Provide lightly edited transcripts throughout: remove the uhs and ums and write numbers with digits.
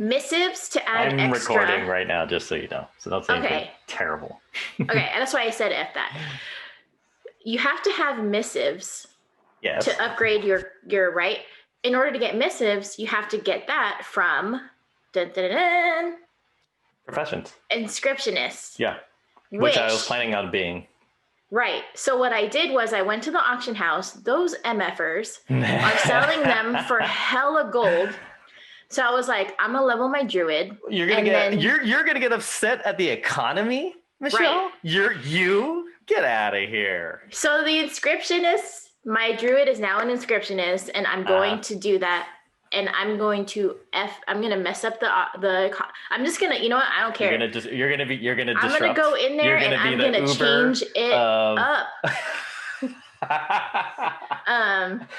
missives to add I'm extra. recording right now, just so you know. So don't say anything terrible. Okay, and that's why I said F that. You have to have missives to upgrade your right. In order to get missives, you have to get that from Professions. Inscriptionists. Yeah. Which I was planning on being. Right. So what I did was I went to the auction house. Those MFers are selling them for hella gold. So I was like, I'm gonna level my druid. You're gonna get upset at the economy, Michelle? Right. You get out of here. So the inscriptionist, my druid is now an inscriptionist, and I'm going to do that. And I'm going to I'm gonna mess up the I'm just gonna, you know what? I don't care. You're gonna disrupt. I'm gonna go in there and I'm gonna change it up.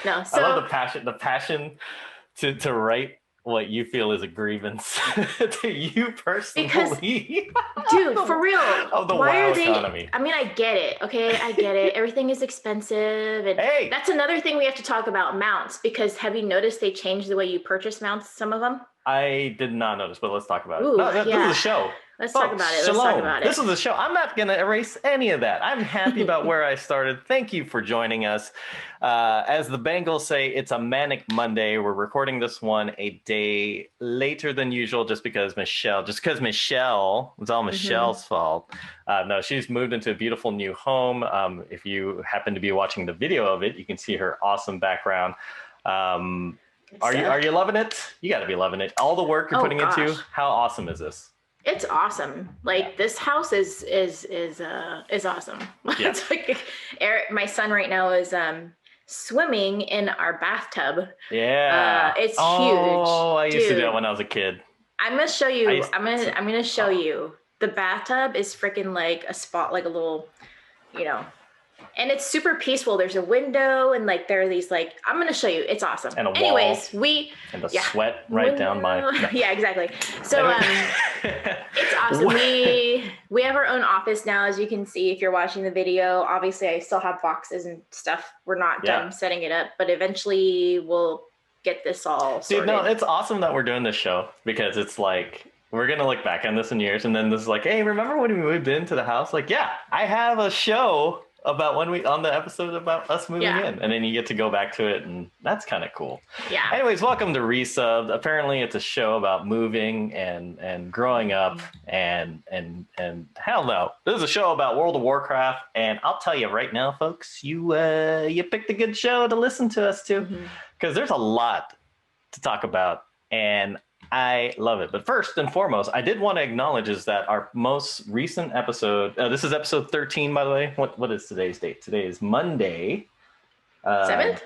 No. So I love the passion to write what you feel is a grievance to you personally. Because, dude, for real. Of the WoW economy. I mean, I get it. Okay, I get it. Everything is expensive. And that's another thing we have to talk about, mounts. Because have you noticed they changed the way you purchase mounts, some of them? I did not notice, but let's talk about it. Ooh, this is a show. Let's talk about it. This is a show. I'm not going to erase any of that. I'm happy about where I started. Thank you for joining us. As the Bengals say, it's a manic Monday. We're recording this one a day later than usual just because Michelle, it's all Michelle's fault. No, she's moved into a beautiful new home. If you happen to be watching the video of it, you can see her awesome background. Are you loving it? You got to be loving it. All the work you're putting into. How awesome is this? It's awesome. Like this house is awesome. Yeah. It's like Eric, my son right now is swimming in our bathtub. Yeah. It's huge. Oh, I used to do that when I was a kid. I'm gonna show you. I'm gonna show you. The bathtub is freaking like a spot, like a little, and it's super peaceful. There's a window and like there are these like, I'm going to show you. It's awesome. And a Anyways, wall. And the sweat right down my. Yeah, exactly. So it's awesome. We have our own office now, as you can see if you're watching the video. Obviously, I still have boxes and stuff. We're not done setting it up, but eventually we'll get this all sorted. Dude, no, it's awesome that we're doing this show because it's like, we're going to look back on this in years and then this is like, hey, remember when we moved into the house? Like, yeah, I have a show about on the episode about us moving in, and then you get to go back to it, and that's kind of cool. Yeah. Anyways, welcome to Resubbed. Apparently, it's a show about moving and growing up, and hell no, this is a show about World of Warcraft. And I'll tell you right now, folks, you picked a good show to listen to us to, because there's a lot to talk about, and I love it. But first and foremost, I did want to acknowledge is that our most recent episode, this is episode 13, by the way. What is today's date? Today is Monday. 7th?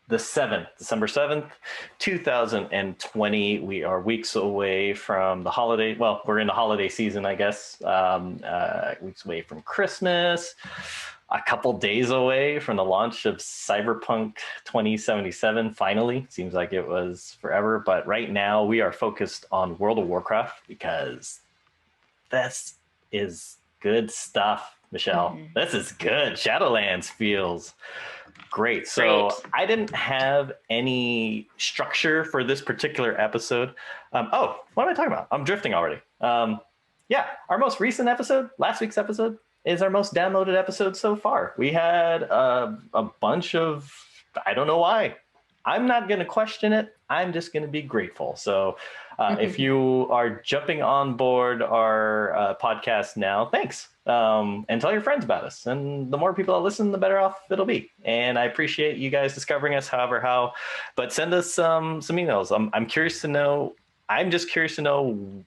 The 7th, December 7th, 2020. We are weeks away from the holiday. Well, we're in the holiday season, I guess. Weeks away from Christmas. A couple days away from the launch of Cyberpunk 2077. Finally, seems like it was forever, but right now we are focused on World of Warcraft because this is good stuff, Michelle. This is good. Shadowlands feels great. So I didn't have any structure for this particular episode. What am I talking about? I'm drifting already. Our most recent episode, last week's episode, is our most downloaded episode so far. We had a bunch of, I don't know why. I'm not going to question it. I'm just going to be grateful. So if you are jumping on board our podcast now, thanks. And tell your friends about us. And the more people that listen, the better off it'll be. And I appreciate you guys discovering us however how. But send us some emails. I'm curious to know. I'm just curious to know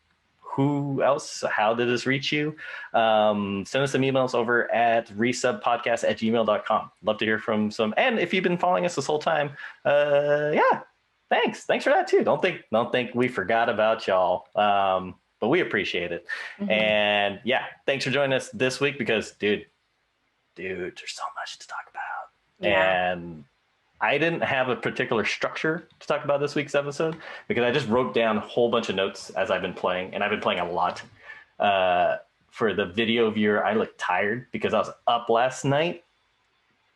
who else, how did this reach you? Send us some emails over at resubbedpodcast@gmail.com. Love to hear from some. And if you've been following us this whole time, thanks for that too. Don't think we forgot about y'all. But we appreciate it. And thanks for joining us this week because dude, there's so much to talk about. And I didn't have a particular structure to talk about this week's episode because I just wrote down a whole bunch of notes as I've been playing, and I've been playing a lot. For the video viewer, I look tired because I was up last night.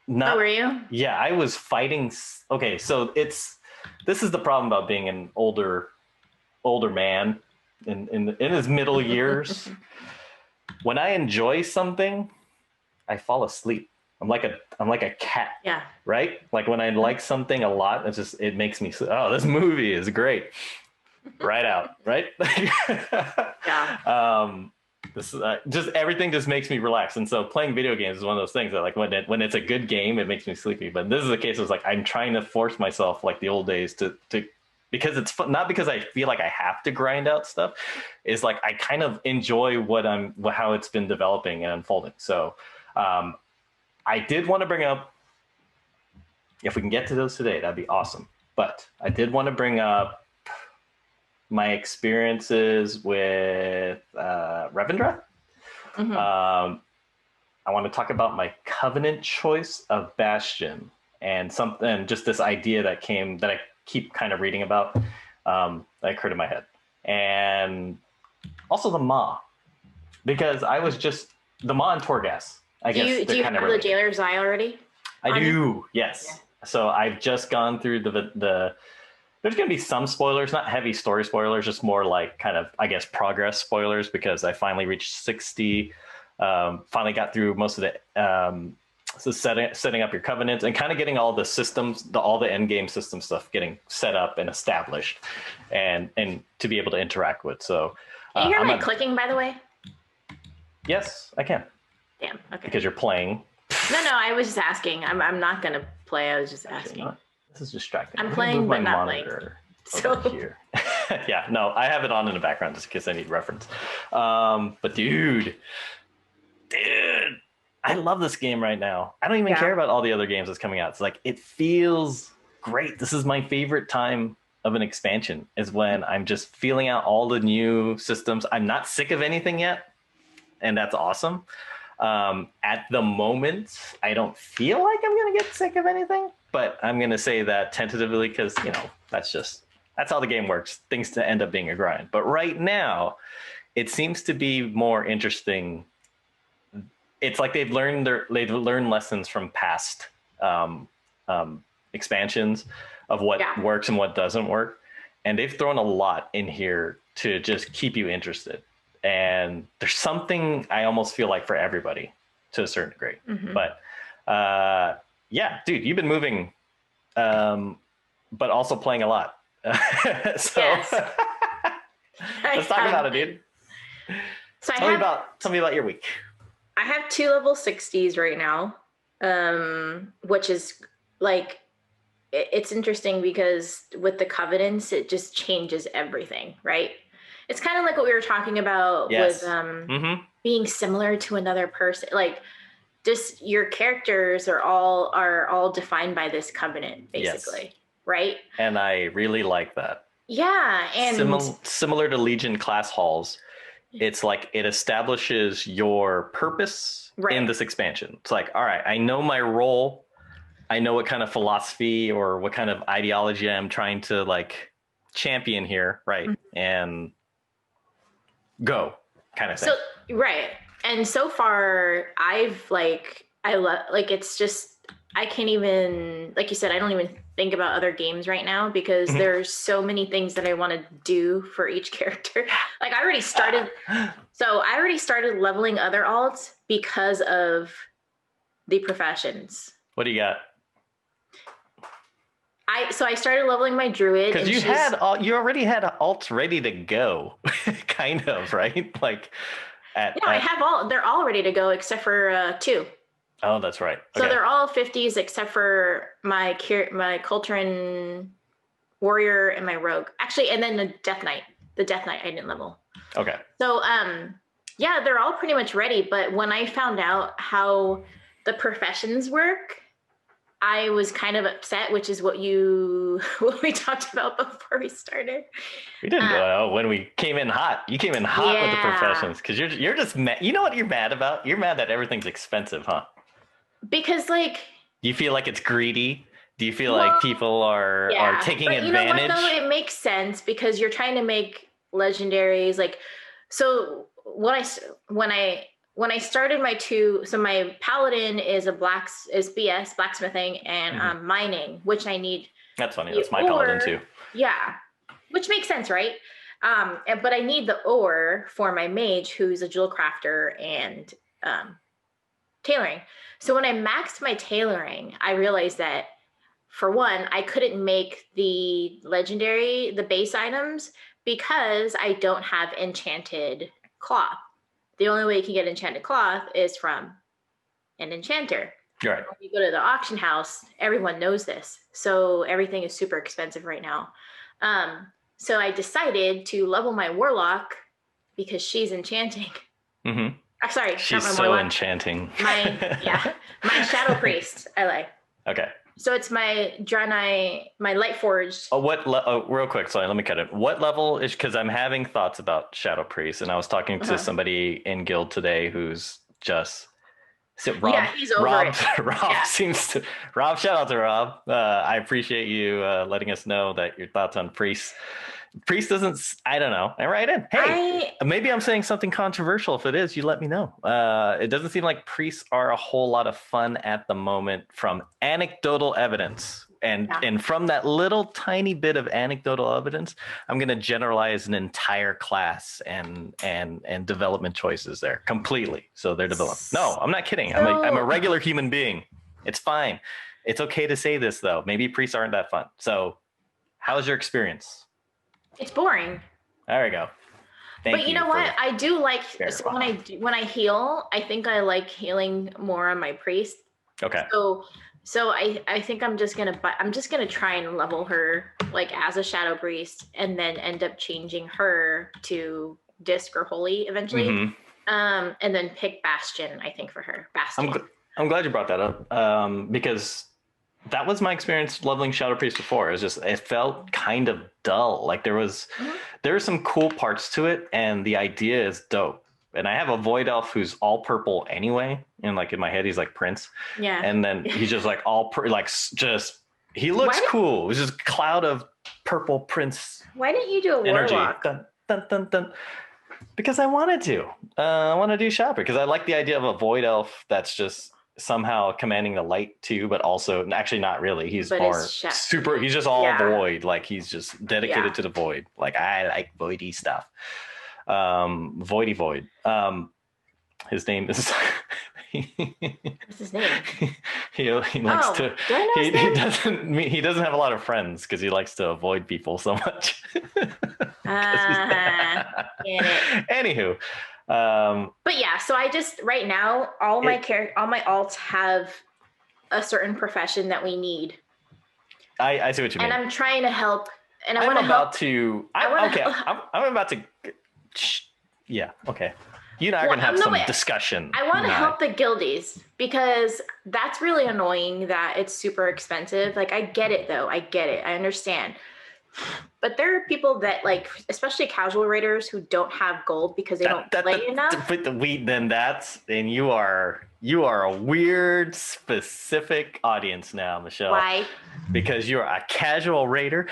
Were you? Yeah, I was fighting. Okay, so this is the problem about being an older older man in his middle years. When I enjoy something, I fall asleep. I'm like a cat. Yeah. Right? Like when I like something a lot, it makes me oh, this movie is great. Right out, right? Yeah. This just everything just makes me relax, and so playing video games is one of those things that like when it's a good game, it makes me sleepy. But this is a case of like I'm trying to force myself like the old days to because it's fun, not because I feel like I have to grind out stuff. Is like I kind of enjoy how it's been developing and unfolding. So I did want to bring up, if we can get to those today, that'd be awesome. But I did want to bring up my experiences with Revendreth. Mm-hmm. I want to talk about my Covenant choice of Bastion and just this idea that I keep kind of reading about that occurred in my head. And also the Maw, because I was just the Maw and Torghast. I guess do you have the Jailer's Eye already? I do, yes. Yeah. So I've just gone through the there's going to be some spoilers, not heavy story spoilers, just more like kind of, I guess, progress spoilers, because I finally reached 60, finally got through most of the so setting up your covenants and kind of getting all the systems, all the end game system stuff getting set up and established and to be able to interact with. So can you hear my clicking, by the way? Yes, I can. Damn, okay. Because you're playing. No, I was just asking. I'm not going to play. I was just asking. This is distracting. I'm playing, but not playing. So here. Yeah, no, I have it on in the background just in case I need reference. But dude, I love this game right now. I don't even care about all the other games that's coming out. It's like, it feels great. This is my favorite time of an expansion, is when I'm just feeling out all the new systems. I'm not sick of anything yet, and that's awesome. At the moment, I don't feel like I'm going to get sick of anything, but I'm going to say that tentatively because, that's how the game works. Things to end up being a grind. But right now, it seems to be more interesting. It's like they've learned lessons from past expansions of what works and what doesn't work. And they've thrown a lot in here to just keep you interested. And there's something I almost feel like for everybody to a certain degree. Mm-hmm. But yeah, dude, you've been moving, but also playing a lot. So yes. Let's talk about it, dude. So tell me about your week. I have 2 level 60s right now, which is like, it's interesting because with the covenants, it just changes everything, right? It's kind of like what we were talking about with being similar to another person. Like, just your characters are all defined by this covenant, basically, right? And I really like that. Yeah, and similar to Legion class halls, it's like it establishes your purpose in this expansion. It's like, all right, I know my role. I know what kind of philosophy or what kind of ideology I'm trying to like champion here, right? Mm-hmm. And go kind of thing. So and so far I've it's just, I can't even, like you said, I don't even think about other games right now because there's so many things that I want to do for each character. Like I already started leveling other alts because of the professions. What do you got? I started leveling my druid because you already had alts ready to go, kind of, right? Like, I have they're all ready to go except for 2. Oh, that's right. Okay. So they're all 50s except for my Culturan warrior and my rogue. Actually, and then the Death Knight. The Death Knight I didn't level. Okay. So they're all pretty much ready. But when I found out how the professions work, I was kind of upset, which is what we talked about before we started. We didn't know when we came in hot. You came in hot with the professions because you're just mad. You know what you're mad about? You're mad that everything's expensive, huh? Because like, do you feel like it's greedy? Do you feel like people are taking advantage? You know what, though? It makes sense because you're trying to make legendaries. Like, so when I started my 2, so my paladin is BS blacksmithing and mining, which I need. That's funny. That's my paladin too. Yeah, which makes sense, right? But I need the ore for my mage, who's a jewel crafter and tailoring. So when I maxed my tailoring, I realized that, for one, I couldn't make the base items, because I don't have enchanted cloth. The only way you can get enchanted cloth is from an enchanter. Right. When you go to the auction house, everyone knows this. So everything is super expensive right now. So I decided to level my warlock, because she's enchanting. Mm-hmm. Sorry, she's not my so warlock. enchanting. My shadow priest. I like. Okay. So it's my Draenei, my light forged. Real quick, sorry, let me cut it. What level is? Because I'm having thoughts about Shadow Priest, and I was talking to somebody in guild today who's just. So Rob, he's over it. Rob seems to. Rob, shout out to Rob. I appreciate you letting us know that your thoughts on Priest. Priest doesn't. I don't know. I write in. Hey, maybe I'm saying something controversial. If it is, you let me know. It doesn't seem like priests are a whole lot of fun at the moment, from anecdotal evidence, and from that little tiny bit of anecdotal evidence, I'm going to generalize an entire class and development choices there completely. So they're developed. No, I'm not kidding. I'm a regular human being. It's fine. It's okay to say this though. Maybe priests aren't that fun. So, how's your experience? It's boring. There we go. But you know what? I do like, so when I heal, I think I like healing more on my priest. Okay. So I think I'm just gonna try and level her like as a shadow priest, and then end up changing her to disc or holy eventually. Mm-hmm. And then pick Bastion, I think, for her. Bastion. I'm glad you brought that up. Because that was my experience leveling Shadow Priest before. It felt kind of dull. Like there were some cool parts to it, and the idea is dope. And I have a Void Elf who's all purple anyway, and like in my head he's like Prince. Yeah. And then he's just like he looks cool. It's just cloud of purple Prince. Why didn't you do a warlock? Dun, dun, dun, dun. Because I wanted to. I want to do Shadow because I like the idea of a Void Elf that's just somehow commanding the light too, but also actually not really. He's super. He's just all void. Like he's just dedicated to the void. Like I like voidy stuff. Voidy void. His name is. What's his name? He likes to. He doesn't have a lot of friends because he likes to avoid people so much. Anywho. But yeah, so I just right now all my alts have a certain profession that we need. I see what you mean. And I'm trying to help. And I'm about to. Yeah. Okay. You and I are going to have some discussion. I want to help the guildies because that's really annoying that it's super expensive. Like, I get it, though. I get it. I understand. But there are people that, like, especially casual raiders who don't have gold because they don't play enough. Then you are a weird, specific audience now, Michelle. Why? Because you're a casual raider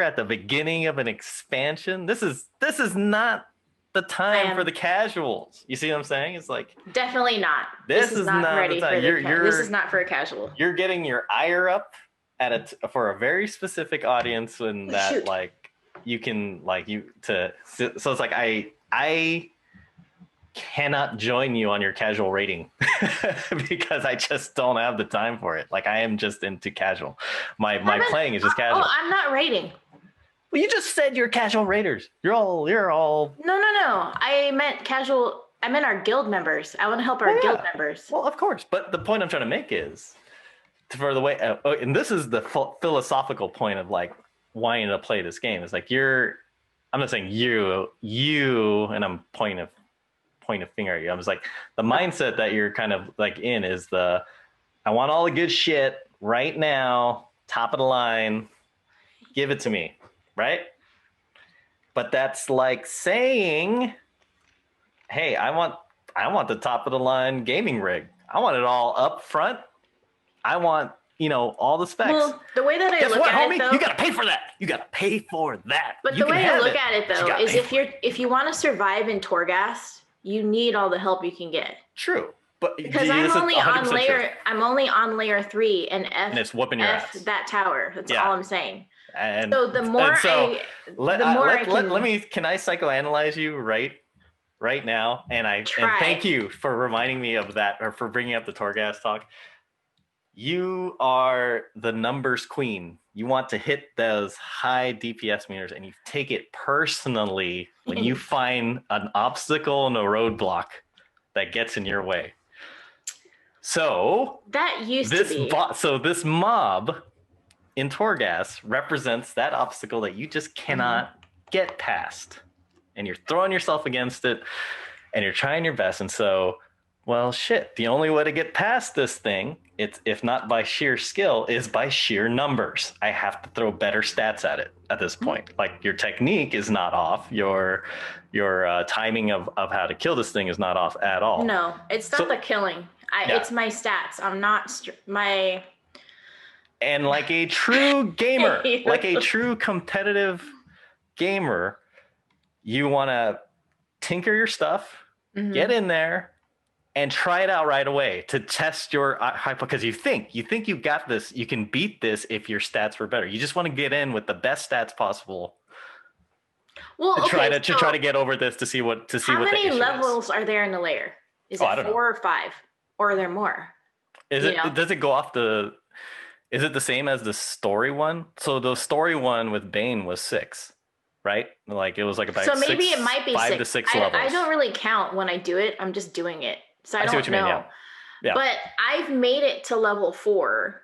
at the beginning of an expansion. This is not the time for the casuals. You see what I'm saying? It's like definitely not. This is not ready for this is not for a casual. You're getting your ire up for a very specific audience, and that like you can so it's like I cannot join you on your casual rating because I just don't have the time for it. Like I am just into casual. My playing is just casual. Oh, I'm not raiding. Well, you just said you're casual raiders. You're all. No. I meant casual. I meant our guild members. I want to help our guild members. Well, of course. But the point I'm trying to make is for the way, and this is the philosophical point of like wanting to play this game. It's like I'm not saying you, and I'm pointing a finger at you. I'm just like the mindset that you're kind of like in is I want all the good shit right now, top of the line, give it to me. Right? But that's like saying, hey, I want the top of the line gaming rig. I want it all up front. I want, all the specs. Well, the way that I look at it though, you gotta pay for that. You gotta pay for that. But the way I look at it though is if you want to survive in Torghast, you need all the help you can get. True. But because I'm only on layer 3 and it's whooping your ass. That tower. That's all I'm saying. And so the more let me, can I psychoanalyze you right now? And thank you for reminding me of that, or for bringing up the Torghast talk. You are the numbers queen. You want to hit those high DPS meters, and you take it personally when you find an obstacle and a roadblock that gets in your way. So that used to be. So this mob in Torghast represents that obstacle that you just cannot get past, and you're throwing yourself against it, and you're trying your best. And so, well, shit, the only way to get past this thing, it's, if not by sheer skill, is by sheer numbers. I have to throw better stats at it at this point. Like, your technique is not off. Your timing of how to kill this thing is not off at all. No, it's not the killing. It's my stats. I'm not my... And like a true gamer, like a true competitive gamer, you want to tinker your stuff, get in there, and try it out right away to test your hype, because you think you got this, you can beat this if your stats were better. You just want to get in with the best stats possible. Well, to try to get over this, to see what how many the issue levels are there in the layer? Is it 4 or 5, or are there more? Does it go off the? Is it the same as the story one? So the story one with Bane was 6, right? Like, it was like about so maybe it might be 5 to 6 levels. I don't really count when I do it. I'm just doing it, so I don't see what you know. mean, yeah. But I've made it to level 4.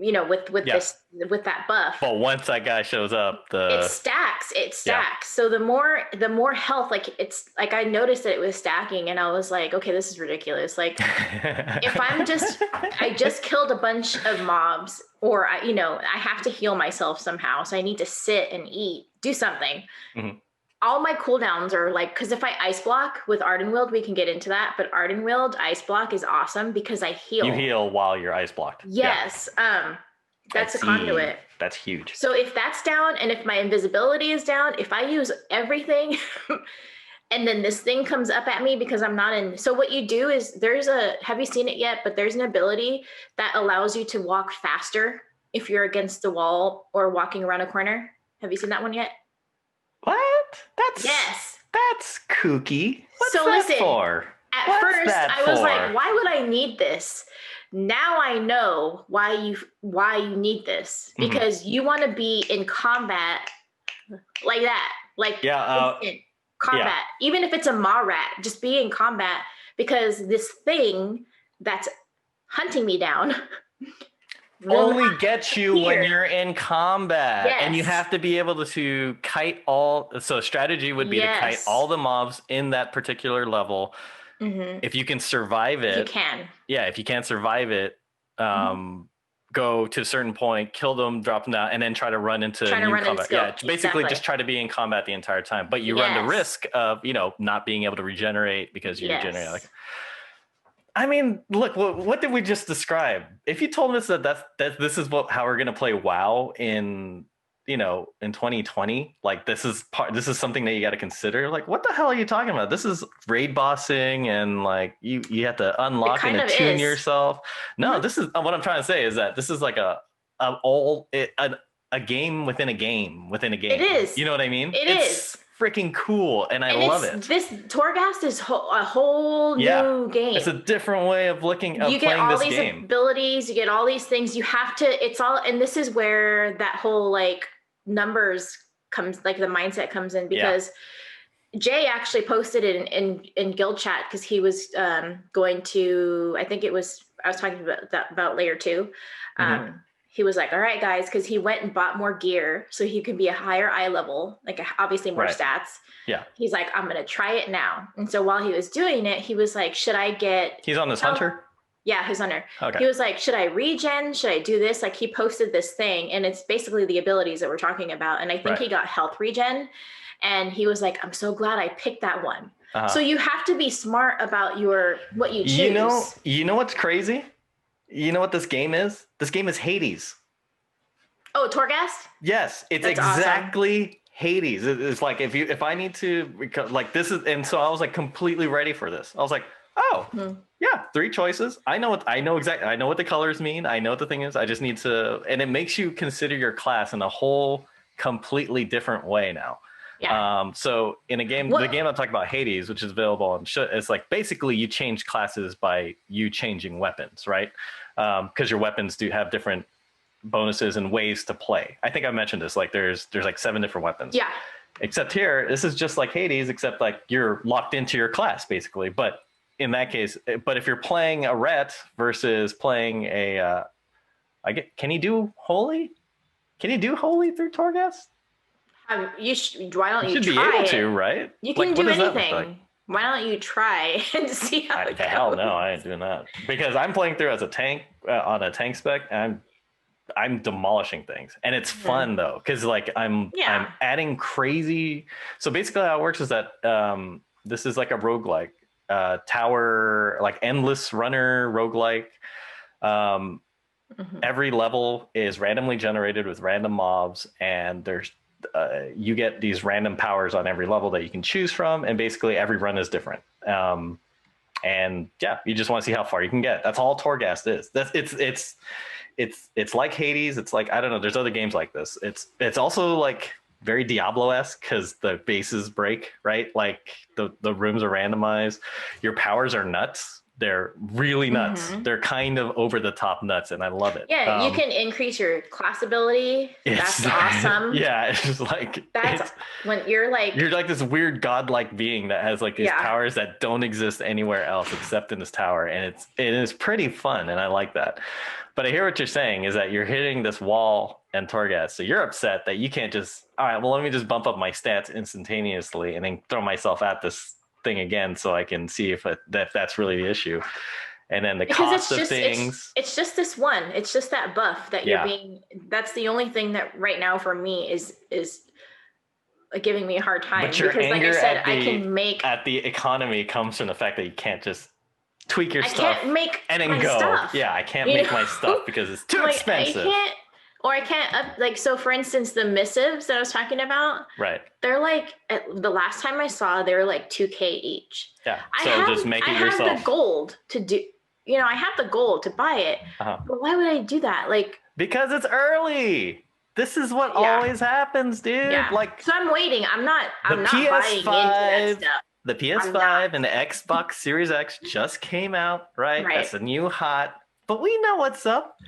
You know, with that buff. But once that guy shows up, it stacks. Yeah. So the more health, like, it's like, I noticed that it was stacking, and I was like, okay, this is ridiculous. Like, if I just killed a bunch of mobs, or I have to heal myself somehow, so I need to sit and eat, do something. All my cooldowns are like, because if I ice block with Ardenweald, we can get into that, but Ardenweald ice block is awesome because I heal. You heal while you're ice blocked. Yes. Yeah. That's a conduit. That's huge. So if that's down, and if my invisibility is down, if I use everything and then this thing comes up at me because I'm not in. So what you do is, have you seen it yet? But there's an ability that allows you to walk faster if you're against the wall or walking around a corner. Have you seen that one yet? What? That's kooky. What's that for? At first, I was like, why would I need this? Now I know why you need this, because you want to be in combat like that, like in combat. Even if it's a Maw rat, just be in combat, because this thing that's hunting me down only gets you when you're in combat. And you have to be able to kite all. So strategy would be to kite all the mobs in that particular level. If you can survive it, you can. Yeah, if you can't survive it, go to a certain point, kill them, drop them down, and then try to run into combat. Yeah, basically just try to be in combat the entire time. But you run the risk of not being able to regenerate, because you regenerate. Like, I mean, look, what did we just describe? If you told us that this is how we're gonna play WoW in 2020, like, this is something that you got to consider. Like, what the hell are you talking about? This is raid bossing, and like you have to unlock and attune yourself. No, this is what I'm trying to say, is that this is like a game within a game within a game. It is. You know what I mean? It's freaking cool, and I love it. This Torghast is a whole new game. It's a different way of playing this game. You get all these abilities, you get all these things. You have to. It's all, and this is where that whole like numbers comes, like the mindset comes in, because Jay actually posted it in guild chat, because he was going to, I was talking about layer 2. He was like, all right, guys, because he went and bought more gear so he could be a higher eye level, like obviously more stats. Yeah. He's like, I'm going to try it now. And so while he was doing it, he was like, should I get... He's on this hunter? Yeah, his hunter. Okay. He was like, should I regen? Should I do this? Like, he posted this thing, and it's basically the abilities that we're talking about. And I think he got health regen, and he was like, I'm so glad I picked that one. So you have to be smart about what you choose. You know what's crazy? You know what this game is? This game is Hades. Oh, Torghast? Yes, it's exactly awesome. Hades. It's like, if I need to, like, this is, and so I was like completely ready for this. I was like, Yeah, 3 choices. I know what the colors mean. I know what the thing is. I just need to, and it makes you consider your class in a whole completely different way now. Yeah. So in a game, the game I'm talking about, Hades, which is available on, it's like basically you change classes by you changing weapons, right? Because your weapons do have different bonuses and ways to play. I think I mentioned this. Like there's like 7 different weapons. Yeah. Except here, this is just like Hades, except like you're locked into your class basically. But in that case, if you're playing a Ret versus playing a, can you do Holy? Can you do Holy through Torghast? Why don't you try be able to, right? You can do anything. Why don't you try and see how it goes? Hell no, I ain't doing that. Because I'm playing through as a tank on a tank spec, and I'm demolishing things, and it's fun though, because like I'm adding crazy. So basically, how it works is that this is like a roguelike tower, like endless runner roguelike. Every level is randomly generated with random mobs, and there's you get these random powers on every level that you can choose from, and basically every run is different. And yeah, you just want to see how far you can get. That's all Torghast is. It's like Hades. It's like, I don't know, there's other games like this. It's also like very Diablo-esque because the bases break, right? Like the rooms are randomized. Your powers are nuts. They're really nuts. They're kind of over the top nuts, and I love it. Yeah, you can increase your class ability. That's awesome. Yeah, it's just like when you're like this weird godlike being that has like these powers that don't exist anywhere else except in this tower, and it is pretty fun, and I like that. But I hear what you're saying is that you're hitting this wall and Torghast, so you're upset that you can't just, all right, well, let me just bump up my stats instantaneously and then throw myself at this thing again so I can see if that's really the issue. And then cost of things. It's just this one. It's just that buff that you're being. That's the only thing that right now for me is giving me a hard time. But your because, like I said, I can make at the economy comes from the fact that you can't just tweak your stuff. I can't make and then my go. Stuff. Yeah, I can't make my stuff because it's too expensive. I can't up, like, so for instance, the missives that I was talking about, right? They're like, the last time I saw, they were like 2K each. Yeah. So just make it yourself. I have the gold to do, I have the gold to buy it. But why would I do that? Like, because it's early. This is what always happens, dude. Yeah. Like, so I'm waiting. I'm not buying into that stuff. The PS5 and the Xbox Series X just came out, right? That's a new hot. But we know what's up.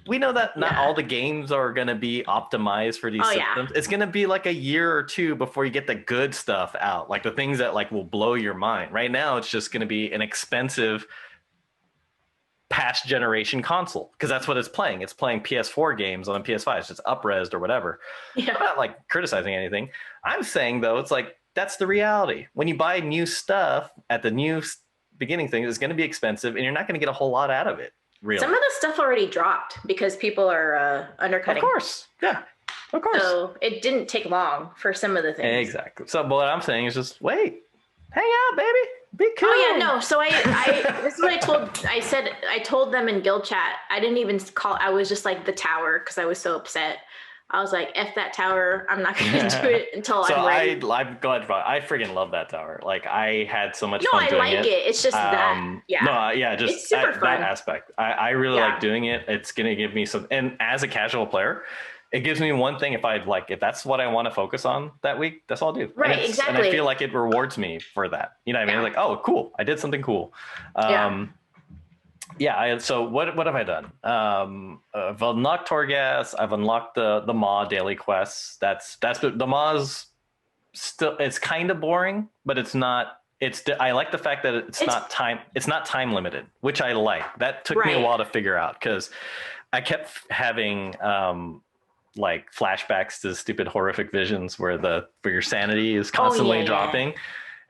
We know that not all the games are going to be optimized for these systems. It's going to be like a year or two before you get the good stuff out, like the things that like will blow your mind. Right now, it's just going to be an expensive past generation console because that's what it's playing. It's playing PS4 games on a PS5. It's just up-resed or whatever. Yeah. I'm not like criticizing anything. I'm saying though, it's like that's the reality. When you buy new stuff at the new beginning thing, it's going to be expensive, and you're not going to get a whole lot out of it. Really. Some of the stuff already dropped because people are undercutting. Of course. Yeah. Of course. So it didn't take long for some of the things. Exactly. So what I'm saying is just wait. Hang out, baby. Be cool. Oh yeah, no. So I this is what I told them in guild chat. I didn't even call, I was just like the tower because I was so upset. I was like, F that tower. I'm not going to do it until I'm ready. I'm glad. I freaking love that tower. Like, I had so much fun doing it. No, I like it. It's just that. Yeah. No, yeah, just it's super fun. That aspect. I really like doing it. It's going to give me some, and as a casual player, it gives me one thing. If that's what I want to focus on that week, that's all I'll do. Right, exactly. And I feel like it rewards me for that. You know what I mean? Like, oh, cool. I did something cool. So what have I done? I've unlocked Torghast. I've unlocked the Maw daily quests. That's the Maw's still. It's kind of boring, but it's not. I like the fact that it's not time limited, which I like. That took me a while to figure out because I kept having like flashbacks to stupid horrific visions where your sanity is constantly dropping. Yeah.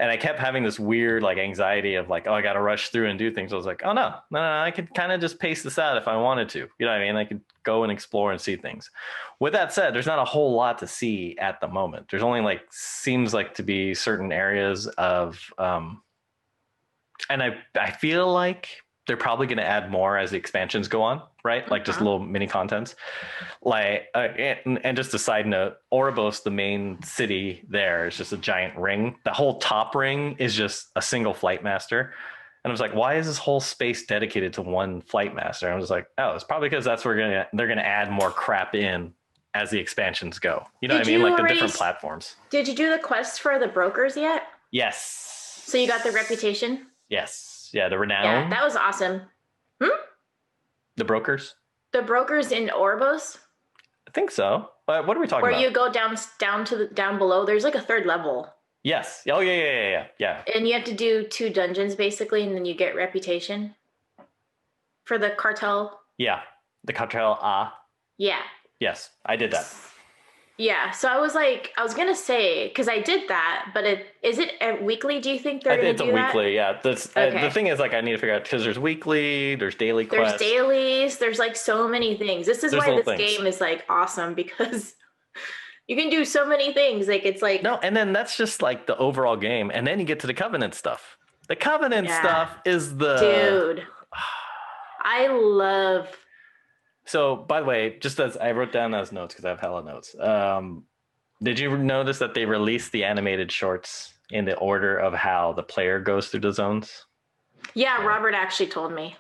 And I kept having this weird like anxiety of like, oh, I got to rush through and do things. I was like, oh, no, I could kind of just pace this out if I wanted to. You know what I mean? I could go and explore and see things. With that said, there's not a whole lot to see at the moment. There's only seems like to be certain areas of, and I feel like they're probably going to add more as the expansions go on, right? Like just little mini contents. Like, and just a side note, Oribos, the main city there, is just a giant ring. The whole top ring is just a single flight master. And I was like, why is this whole space dedicated to one flight master? And I was like, oh, it's probably because that's where they're gonna add more crap in as the expansions go. You know what I mean? Like the different platforms. Did you do the quest for the brokers yet? Yes. So you got the reputation? Yes. Yeah, the renown. Yeah, that was awesome. The brokers? The brokers in Orbos? I think so. What are we talking about? Where you go down below. There's like a third level. Yes. Oh, yeah. And you have to do 2 dungeons basically, and then you get reputation for the cartel. Yeah, the cartel. Yeah. Yes, I did that. Yeah, so I was gonna say, because I did that, but is it weekly? Do you think they're gonna do that? It's a weekly, yeah. The thing is, like, I need to figure out, because there's weekly, there's daily quests. There's dailies. There's like so many things. This is why this game is like awesome, because you can do so many things. Like, it's like... No, and then that's just like the overall game. And then you get to the Covenant stuff. The Covenant stuff is the... Dude. I love... So, by the way, just as I wrote down those notes, because I have hella notes. Did you notice that they released the animated shorts in the order of how the player goes through the zones? Yeah, Robert actually told me.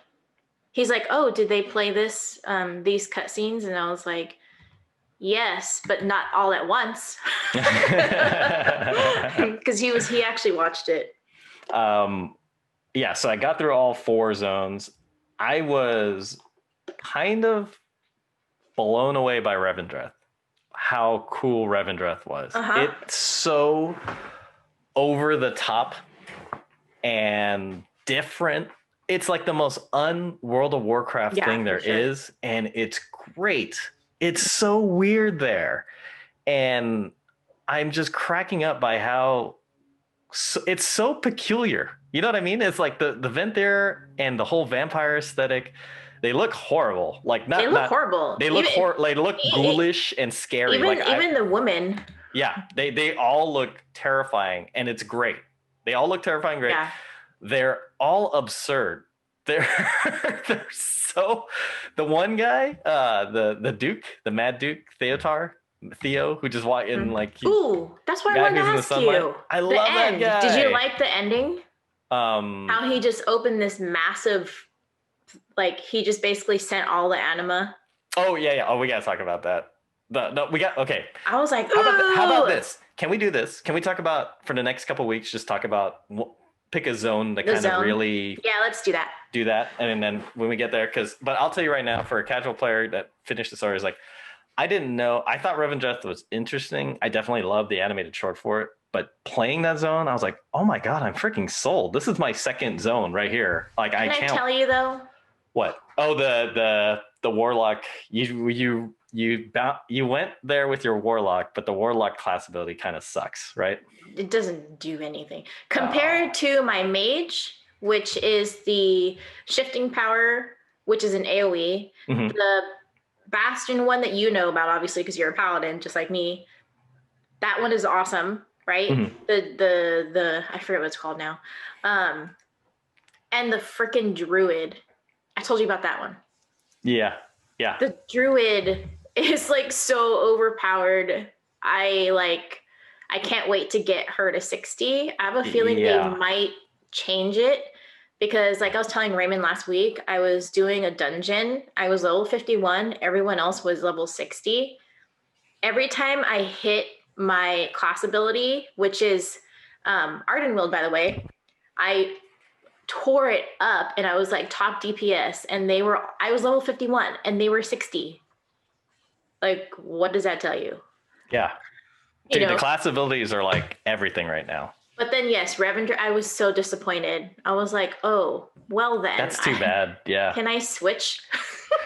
He's like, oh, did they play these cutscenes? And I was like... Yes, but not all at once. Because he actually watched it. Yeah, so I got through all 4 zones. I was kind of blown away by Revendreth. How cool Revendreth was. It's so over the top and different. It's like the most World of Warcraft thing there is, and it's great. It's so weird there. And I'm just cracking up by how it's so peculiar. You know what I mean? It's like the Venthyr and the whole vampire aesthetic. They look horrible. They look horrible. They look they look ghoulish and scary. Even the women. Yeah, they all look terrifying, and it's great. They all look terrifying, great. Yeah. They're all absurd. They're so... The one guy, the Duke, the Mad Duke, Theo, who just walked in like... Ooh, that's why I wanted to ask you. I love that guy. Did you like the ending? How he just opened this massive... Like, he just basically sent all the anima. Oh, yeah. Oh, we got to talk about that. Okay. I was like, how about this? Can we do this? Can we talk about, for the next couple of weeks, just talk about... Pick a zone that kind of really... Yeah, let's do that. Do that. And then when we get there, but I'll tell you right now, for a casual player that finished the story, is like, I didn't know. I thought Revendreth was interesting. I definitely loved the animated short for it. But playing that zone, I was like, oh my God, I'm freaking sold. This is my second zone right here. Like, Can I tell you though? What? Oh, the warlock. You went there with your warlock, but the warlock class ability kind of sucks, right? It doesn't do anything compared to my mage, which is the shifting power, which is an AoE. Mm-hmm. The Bastion one that you know about, obviously, because you're a paladin, just like me. That one is awesome, right? Mm-hmm. The I forget what it's called now. And the freaking druid. I told you about that one. Yeah. The druid is like so overpowered. I can't wait to get her to 60. I have a feeling they might change it because, like I was telling Raymond last week, I was doing a dungeon. I was level 51. Everyone else was level 60. Every time I hit my class ability, which is Ardenweald, by the way, I tore it up and I was like top DPS, and I was level 51 and they were 60. Like, what does that tell you? Yeah. Dude, the class abilities are like everything right now. But then, yes, Revendreth, I was so disappointed. I was like, oh, well then. That's too bad. Yeah. Can I switch?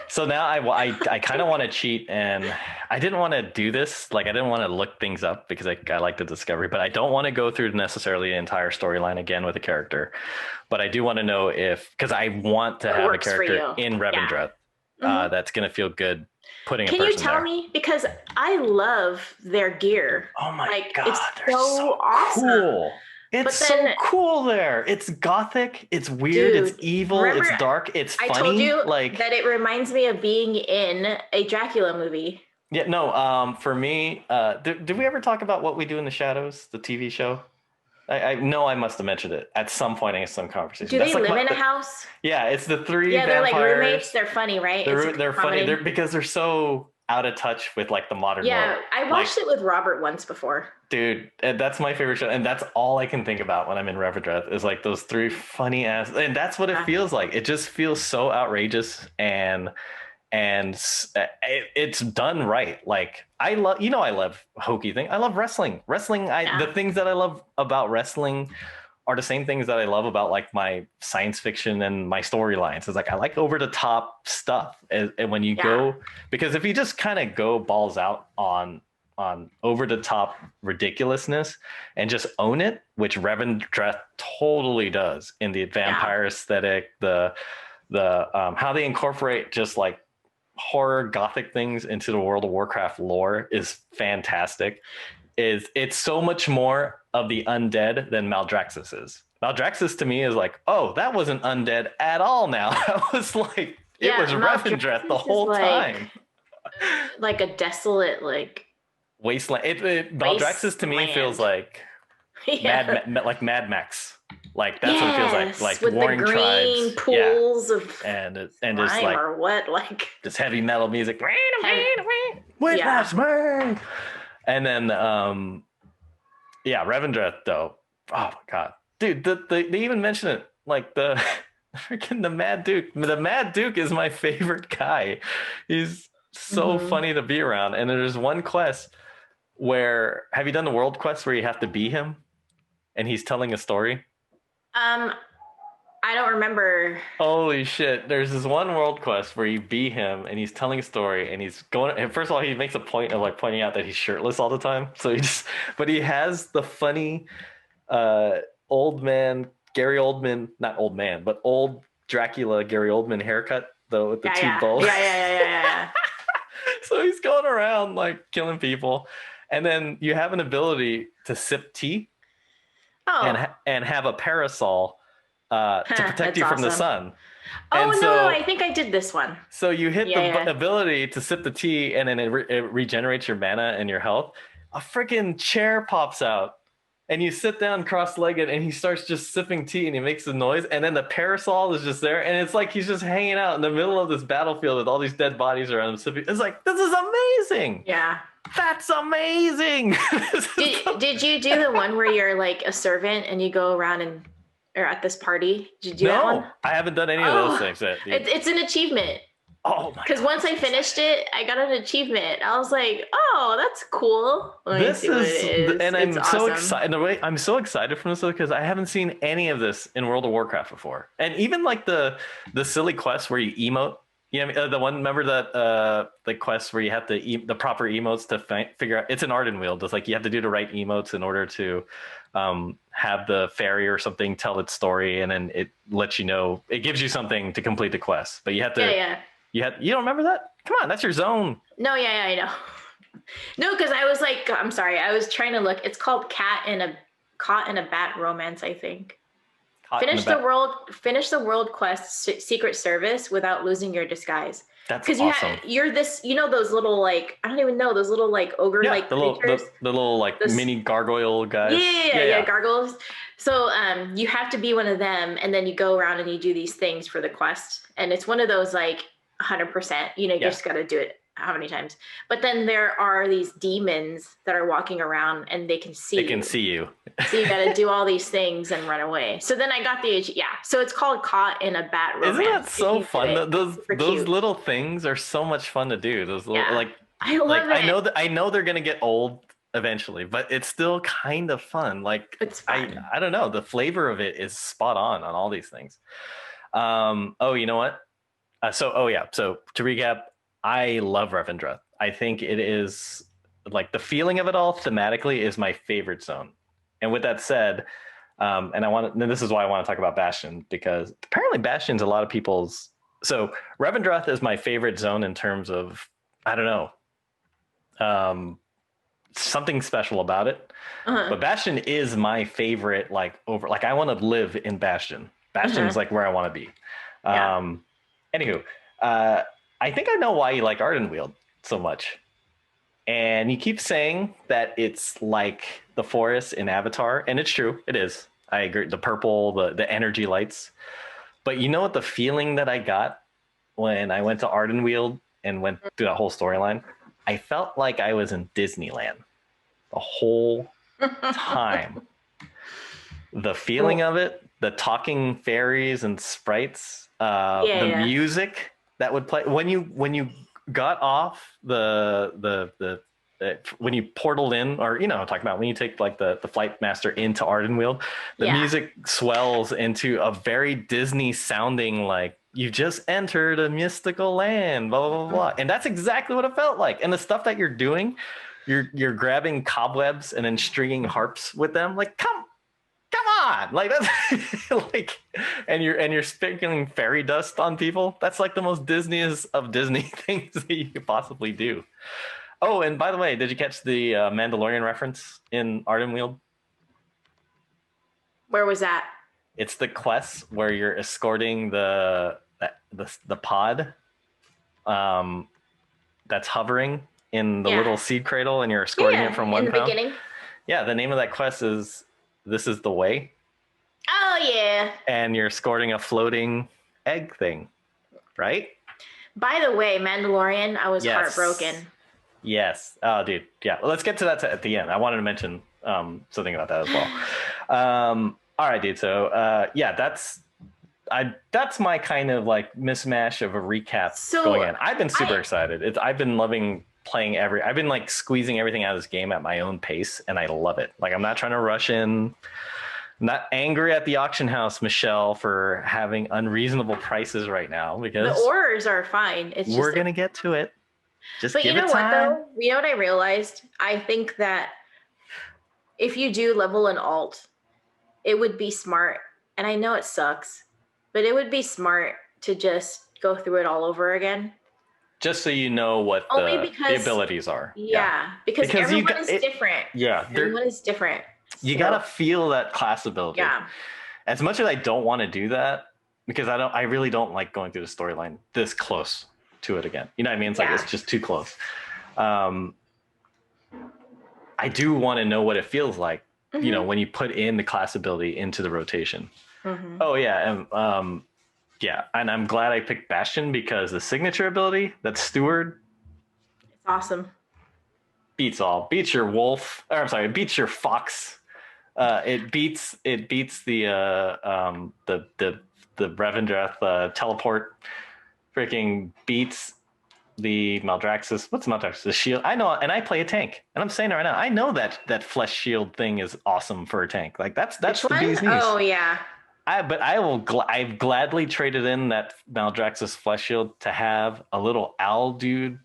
So now I kind of want to cheat, and I didn't want to do this. Like, I didn't want to look things up because I like the discovery, but I don't want to go through necessarily the entire storyline again with a character. But I do want to know because I want to have a character in Revendreth that's going to feel good. Can you tell me? Because I love their gear. Oh my God. It's so awesome. Cool. It's so cool there. It's gothic. It's weird. It's evil. It's dark. It's funny. I told you that it reminds me of being in a Dracula movie. Yeah, no. For me, did we ever talk about What We Do in the Shadows, the TV show? I know I must have mentioned it at some point in some conversation. Do they live in a house? Yeah, it's the three Yeah, they're vampires. like roommates. They're funny, right? They're funny. Because they're so out of touch with like the modern world. Yeah, I watched it with Robert once before. Dude, that's my favorite show, and that's all I can think about when I'm in Revendreth is like those three funny ass, and that's what it feels like. It just feels so outrageous, and it's done right. Like I love hokey thing. I love wrestling. The things that I love about wrestling are the same things that I love about like my science fiction and my storylines. It's like I like over the top stuff, and when you go, because if you just kind of go balls out on over the top ridiculousness and just own it, which Revendreth totally does in the vampire aesthetic, the how they incorporate just like horror gothic things into the World of Warcraft lore is fantastic. It's so much more of the undead than Maldraxxus is. Maldraxxus to me is like, oh, that wasn't undead at all now. That was like, it was Revendreth the whole time. Like a desolate, like wasteland. Maldraxxus to me feels like Mad Max. Like that's what it feels like. Like with warring the green tribes, pools of and just like or what, like this heavy metal music. Witness me. And then Revendreth though. Oh my god, dude! They even mention it like the freaking the Mad Duke. The Mad Duke is my favorite guy. He's so funny to be around. And there's one quest where, have you done the world quest where you have to be him and he's telling a story? I don't remember. Holy shit. There's this one world quest where you be him and he's telling a story and he's going, and first of all, he makes a point of like pointing out that he's shirtless all the time. So but he has the funny, old man, Gary Oldman, not old man, but old Dracula, Gary Oldman haircut though with the two bowls. Yeah. So he's going around like killing people. And then you have an ability to sip tea and have a parasol to protect you from the sun. Oh, no, I think I did this one. So you hit the ability to sip the tea and then it regenerates your mana and your health. A freaking chair pops out and you sit down cross-legged and he starts just sipping tea and he makes a noise. And then the parasol is just there. And it's like he's just hanging out in the middle of this battlefield with all these dead bodies around him. Sipping. It's like, this is amazing. Yeah. That's amazing. Did you do the one where you're like a servant and you go around or at this party? Did you do that one? No, I haven't done any of those things yet. It's an achievement. Oh my! Because once I finished it, I got an achievement. I was like, "Oh, that's cool." This is, and I'm so excited. In a way, I'm so excited from this because I haven't seen any of this in World of Warcraft before, and even like the silly quests where you emote. The one. Remember that the quest where you have to the proper emotes to figure out. It's an Ardenweald. It's like you have to do the right emotes in order to have the fairy or something tell its story, and then it lets you know. It gives you something to complete the quest, but you have to. You don't remember that? Come on, that's your zone. No, I know. No, because I was like, I'm sorry, I was trying to look. It's called Caught in a Bat Romance, I think. Finish the world quest Secret Service without losing your disguise. That's awesome. Because you're this, those little like, I don't even know, those little like ogre like creatures. The little like mini gargoyle guys. Yeah, gargoyles. So you have to be one of them, and then you go around and you do these things for the quest, and it's one of those like 100%. You just got to do it how many times. But then there are these demons that are walking around, and they can see you. They can see you. So you got to do all these things and run away. So then I got so it's called Caught in a Bat Romance. Isn't that so fun? Those little things are so much fun to do. Those little like I love it. I know they're gonna get old eventually, but it's still kind of fun. Like it's fun. I don't know. The flavor of it is spot on all these things. You know what? So to recap, I love Revendreth. I think it is like the feeling of it all thematically is my favorite zone. And with that said, this is why I want to talk about Bastion, because apparently Bastion's a lot of people's. So Revendreth is my favorite zone in terms of, I don't know, something special about it. But Bastion is my favorite, I want to live in Bastion. Bastion is like where I want to be. Anywho, I think I know why you like Ardenweald so much. And you keep saying that it's like the forest in Avatar, and it's true, it is. I agree. The purple, the energy lights. But you know what the feeling that I got when I went to Ardenweald and went through that whole storyline? I felt like I was in Disneyland the whole time. The feeling of it, the talking fairies and sprites, the music that would play when you got off when you portaled in, or I'm talking about when you take like the flight master into Ardenweald, the music swells into a very Disney sounding, like you just entered a mystical land, blah blah blah blah. And that's exactly what it felt like. And the stuff that you're doing, you're grabbing cobwebs and then stringing harps with them, like come on, like that's like, and you're sprinkling fairy dust on people. That's like the most Disneyest of Disney things that you could possibly do. Oh, and by the way, did you catch the Mandalorian reference in Ardenweald? Where was that? It's the quest where you're escorting the pod that's hovering in the little seed cradle, and you're escorting it from one in the beginning. Yeah, the name of that quest is This Is the Way. Oh, yeah. And you're escorting a floating egg thing, right? By the way, Mandalorian, I was heartbroken. Yes. Oh, dude. Yeah. Well, let's get to that at the end. I wanted to mention something about that as well. All right, dude. So, that's my kind of like mismatch of a recap going in. I've been super excited. I've been loving playing I've been like squeezing everything out of this game at my own pace, and I love it. Like, I'm not trying to rush in. I'm not angry at the auction house, Michelle, for having unreasonable prices right now, because the orders are fine. It's we're going to get to it. But you know what, though? You know what I realized? I think that if you do level an alt, it would be smart. And I know it sucks, but it would be smart to just go through it all over again. Just so you know what the abilities are. Yeah, because everyone is different. Yeah. Everyone is different. You got to feel that class ability. Yeah. As much as I don't want to do that, because I really don't like going through the storyline this close to it again. You know what I mean? It's like, it's just too close. I do want to know what it feels like, when you put in the class ability into the rotation. Oh yeah. And I'm glad I picked Bastion, because the signature ability, that's Steward. It's awesome. Beats your wolf, or I'm sorry, it beats your fox. It beats the Revendreth teleport. Freaking beats the Maldraxxus. What's Maldraxxus? The shield. I know, and I play a tank, and I'm saying it right now. I know that flesh shield thing is awesome for a tank. Like that's the bee's knees. Oh yeah. I've gladly traded in that Maldraxxus flesh shield to have a little owl dude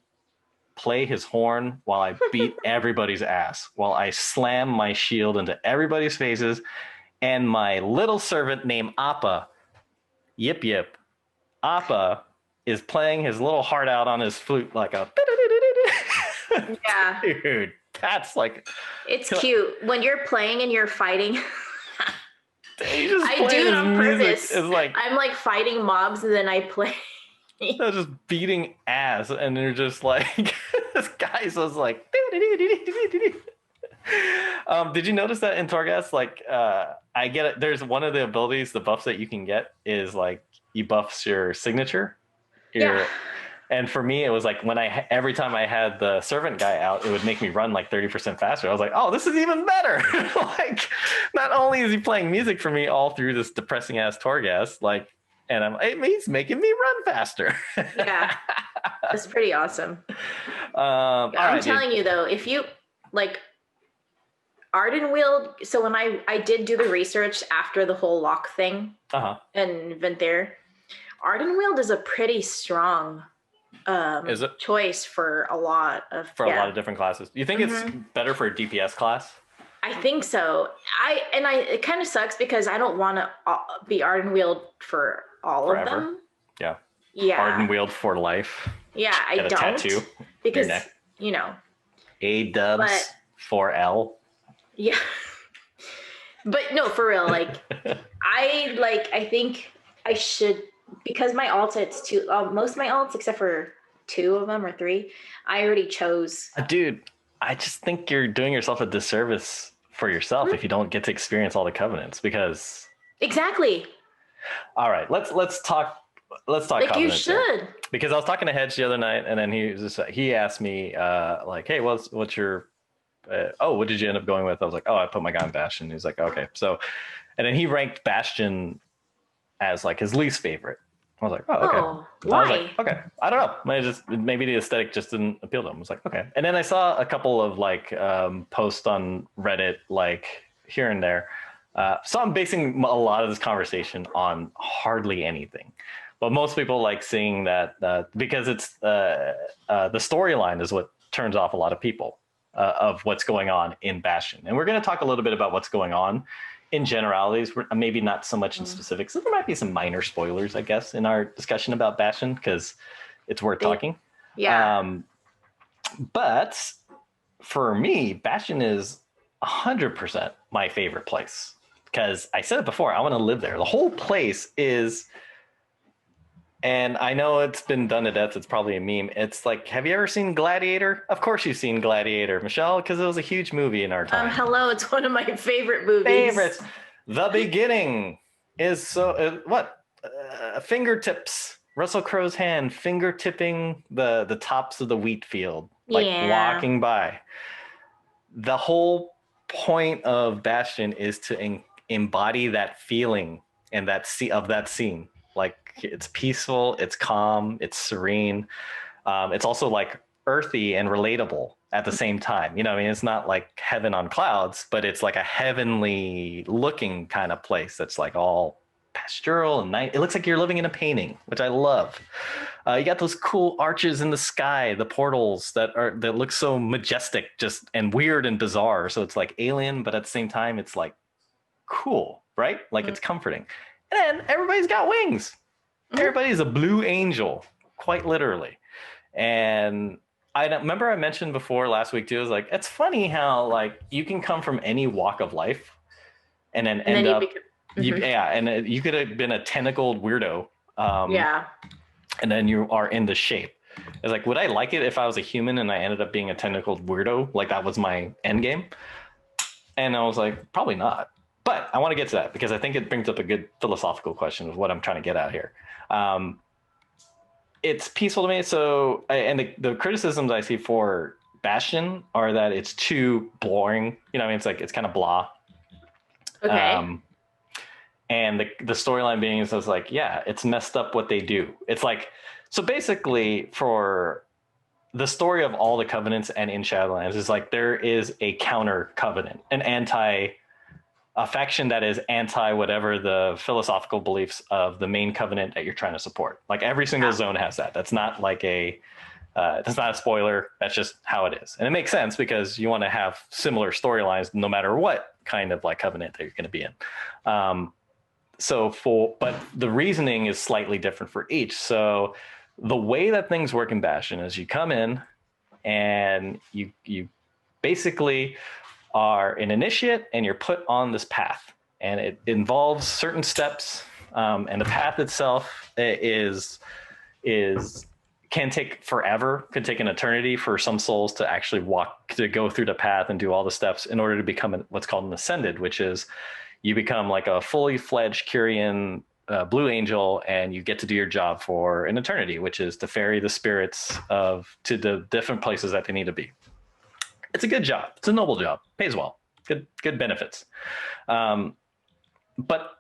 play his horn while I beat everybody's ass, while I slam my shield into everybody's faces, and my little servant named Appa, Yip Yip, Appa, is playing his little heart out on his flute like a. Yeah, dude, that's like. It's cute when you're playing and you're fighting. I do it on purpose. I'm like fighting mobs, and then I play. They're just beating ass, and they're just like this guy's just like. Did you notice that in Torghast? Like, I get it. There's one of the abilities, the buffs that you can get is like you buffs your signature. And for me, it was like when every time I had the servant guy out, it would make me run like 30% faster. I was like, oh, this is even better. Like, not only is he playing music for me all through this depressing ass Torghast, like, and he's making me run faster. Yeah, that's pretty awesome. I'm telling you though, if you like Ardenweald, so when I did do the research after the whole lock thing and went there, Ardenweald is a pretty strong choice for a lot of lot of different classes. You think it's better for a DPS class? I think so. It kind of sucks because I don't want to be Ardenweald for all of them. Yeah. Ardenweald for life. Yeah, I don't. Tattoo because A dubs for L. Yeah. But no, for real, like I think I should, because my alts, it's two, most of my alts except for 2 of them or 3, I already chose. Dude, I just think you're doing yourself a disservice for yourself if you don't get to experience all the covenants. Because exactly. All right, let's talk like covenants. You should. Because I was talking to Hedge the other night, and then he asked me like, hey, what's your what did you end up going with? I was like, I put my guy on Bastion. He's like, okay. So, and then he ranked Bastion as like his least favorite. I was like, okay. Why? I was like, okay, I don't know. Maybe the aesthetic just didn't appeal to him. I was like, okay. And then I saw a couple of like posts on Reddit, like here and there. So I'm basing a lot of this conversation on hardly anything. But most people like seeing that because it's the storyline is what turns off a lot of people of what's going on in Bastion. And we're going to talk a little bit about what's going on in generalities, maybe not so much in specifics. So there might be some minor spoilers, I guess, in our discussion about Bastion because it's worth talking. Yeah. But for me, Bastion is 100% my favorite place because I said it before, I want to live there. The whole place is... And I know it's been done to death. It's probably a meme. It's like, have you ever seen Gladiator? Of course you've seen Gladiator, Michelle, because it was a huge movie in our time. Hello, it's one of my favorite movies. Favorites. The beginning is so fingertips. Russell Crowe's hand fingertipping the tops of the wheat field, like walking by. The whole point of Bastion is to embody that feeling and that scene. Like, it's peaceful, it's calm, it's serene. It's also like earthy and relatable at the same time. You know, I mean, it's not like heaven on clouds, but it's like a heavenly looking kind of place that's like all pastoral and nice. It looks like you're living in a painting, which I love. You got those cool arches in the sky, the portals that look so majestic, just and weird and bizarre. So it's like alien, but at the same time, it's like cool, right? Like it's comforting. And then everybody's got wings. Everybody's a blue angel, quite literally. And I remember I mentioned before last week too, is like, it's funny how like you can come from any walk of life and then end up, you could have been a tentacled weirdo. And then you are in the shape. It's like, would I like it if I was a human and I ended up being a tentacled weirdo? Like that was my end game. And I was like, probably not. But I want to get to that because I think it brings up a good philosophical question of what I'm trying to get at here. It's peaceful to me. So, and the criticisms I see for Bastion are that it's too boring. You know, I mean, it's like, it's kind of blah. Okay. And the storyline being is like, yeah, it's messed up what they do. It's like, so basically for the story of all the covenants and in Shadowlands is like, there is a counter covenant, a faction that is anti whatever the philosophical beliefs of the main covenant that you're trying to support. Like every single zone has that. That's not like that's not a spoiler. That's just how it is. And it makes sense because you want to have similar storylines no matter what kind of like covenant that you're going to be in. But the reasoning is slightly different for each. So the way that things work in Bastion is you come in and you basically are an initiate and you're put on this path, and it involves certain steps, and the path itself can take forever, could take an eternity for some souls to actually go through the path and do all the steps in order to become what's called an ascended, which is you become like a fully fledged Kyrian blue angel, and you get to do your job for an eternity, which is to ferry the spirits to the different places that they need to be. It's a good job. It's a noble job. Pays well. Good benefits. But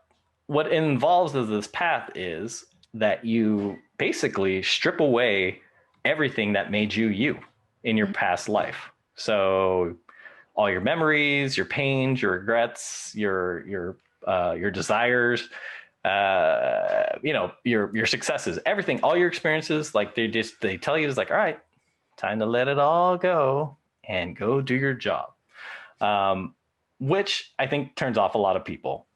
what involves of this path is that you basically strip away everything that made you in your past life. So all your memories, your pains, your regrets, your desires, your successes, everything, all your experiences, like they tell you, it's like, all right, time to let it all go and go do your job, which I think turns off a lot of people,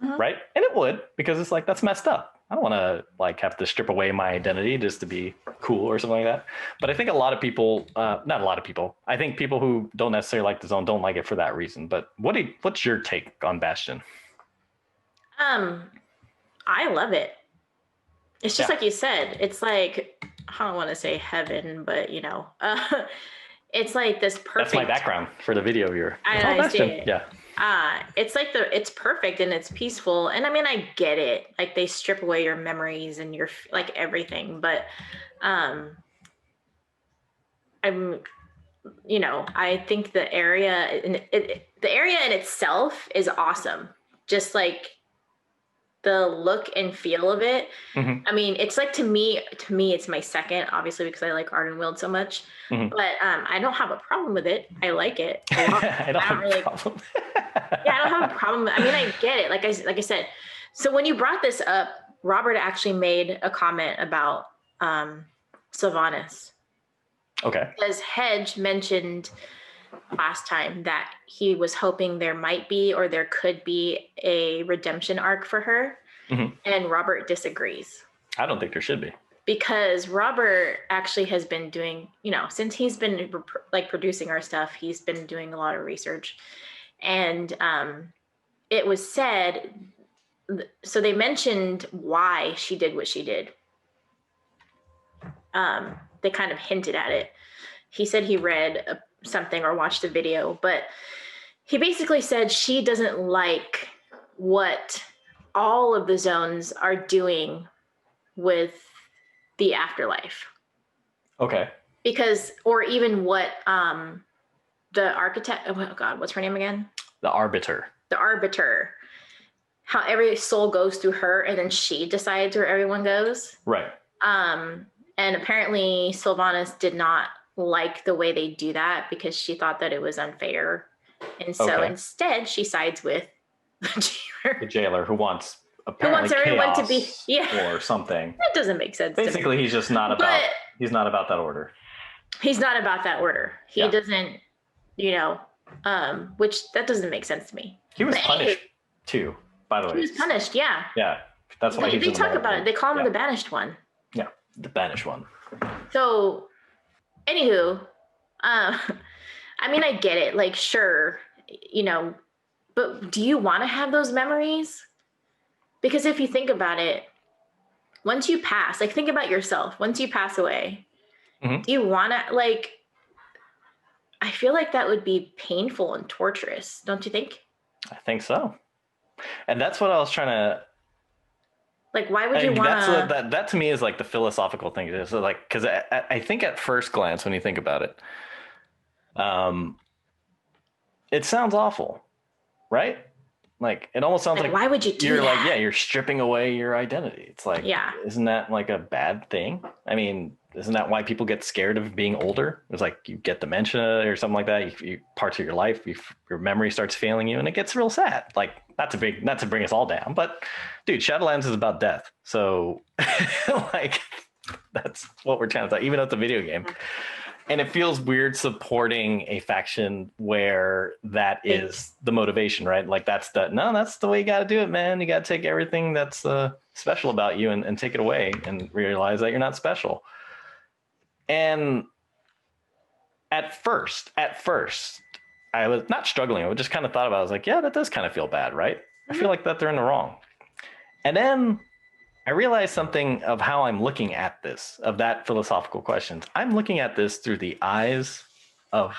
right? And it would, because it's like, that's messed up. I don't want to like have to strip away my identity just to be cool or something like that. But I think a lot of people, not a lot of people, I think people who don't necessarily like the zone don't like it for that reason. But what's your take on Bastion? I love it. It's just like you said, it's like, I don't want to say heaven, but it's like this perfect. That's my background for the video viewer. I see it. Yeah. It's like it's perfect and it's peaceful. And I mean, I get it. Like they strip away your memories and your like everything, but I think the area in itself is awesome. Just like the look and feel of it. Mm-hmm. I mean, it's like to me, it's my second, obviously, because I like Ardenweald so much. Mm-hmm. But I don't have a problem with it. I like it a lot. I don't have a problem. Yeah, I don't have a problem. I mean, I get it. Like I said. So when you brought this up, Robert actually made a comment about Sylvanas. Okay. Because Hedge mentioned last time that he was hoping there might be or there could be a redemption arc for her. Mm-hmm. And Robert disagrees. I don't think there should be. Because Robert actually has been doing, since he's been like producing our stuff, he's been doing a lot of research. And it was said, so they mentioned why she did what she did. They kind of hinted at it. He said he read something or watched a video, but he basically said she doesn't like what all of the zones are doing with the afterlife. Okay. Because, or even what the architect, oh God, what's her name again? The Arbiter. The Arbiter. How every soul goes through her and then she decides where everyone goes. Right. And apparently Sylvanas did not like the way they do that because she thought that it was unfair. And so instead she sides with the jailer who wants everyone to be or something. That doesn't make sense. Basically, he's just not about he's not about that order. He's not about that order. He doesn't, which that doesn't make sense to me. He was punished too, by the way. He was punished, yeah. Yeah. That's why they talk about it. They call him the banished one. Yeah, the banished one. So anywho, I mean, I get it. Like, sure, but do you want to have those memories? Because if you think about it, once you pass, like think about yourself, once you pass away, mm-hmm. do you want to I feel like that would be painful and torturous. Don't you think? I think so. And that's what I was trying to, like, why would you want to? That to me is like the philosophical thing. So like, because I think at first glance, when you think about it, it sounds awful, right? Like it almost sounds like why would you do you're that? Like, you're stripping away your identity. It's like, isn't that like a bad thing? I mean, isn't that why people get scared of being older? It's like you get dementia or something like that. You parts of your life, your memory starts failing you, and it gets real sad. Like not to bring us all down, but dude, Shadowlands is about death. So like that's what we're trying to talk, even though it's a video game. And it feels weird supporting a faction where that is the motivation, right? Like that's the way you got to do it, man. You got to take everything that's special about you and take it away and realize that you're not special. And at first, I was not struggling. I just kind of thought about it. I was like, yeah, that does kind of feel bad, right? Mm-hmm. I feel like that they're in the wrong. And then I realized something of how I'm looking at this, of that philosophical questions. I'm looking at this through the eyes of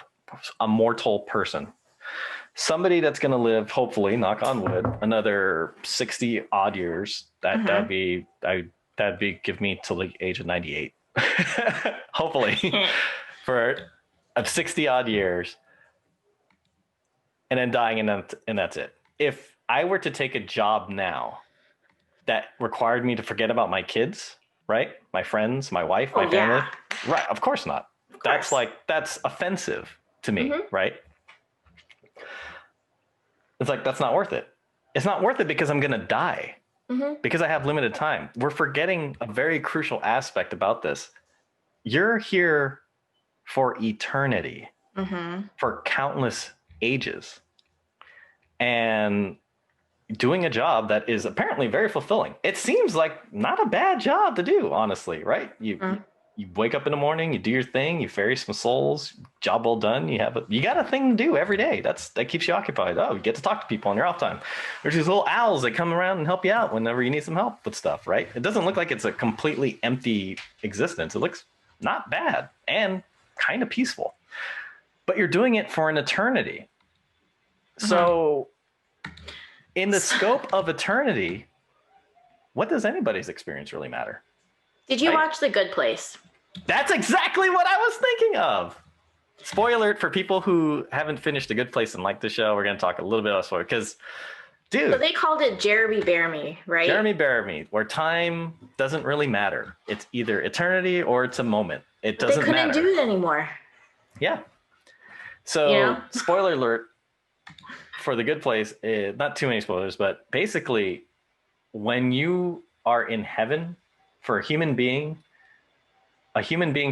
a mortal person. Somebody that's going to live, hopefully, knock on wood, another 60 odd years. That'd be give me till the age of 98. Hopefully for 60 odd years and then dying and that's it. If I were to take a job now that required me to forget about my kids, right? My friends, my wife, my family. Yeah. Right. Of course not. Of course. That's offensive to me, mm-hmm. right? It's like, that's not worth it. It's not worth it because I'm going to die. Mm-hmm. Because I have limited time. We're forgetting a very crucial aspect about this. You're here for eternity, mm-hmm. for countless ages, and doing a job that is apparently very fulfilling. It seems like not a bad job to do, honestly, right? You wake up in the morning, you do your thing, you ferry some souls, job well done. You got a thing to do every day. That keeps you occupied. Oh, you get to talk to people on your off time. There's these little owls that come around and help you out whenever you need some help with stuff, right? It doesn't look like it's a completely empty existence. It looks not bad and kind of peaceful. but you're doing it for an eternity. So in the scope of eternity, what does anybody's experience really matter? Did you watch The Good Place? That's exactly what I was thinking of. Spoiler alert for people who haven't finished The Good Place and like the show. We're going to talk a little bit about spoiler because, dude. So they called it Jeremy Bear Me, right? Jeremy Bear Me, where time doesn't really matter. It's either eternity or it's a moment. It doesn't matter. They couldn't do it anymore. Yeah. So, spoiler alert for The Good Place. Not too many spoilers, but basically, when you are in heaven for a human being's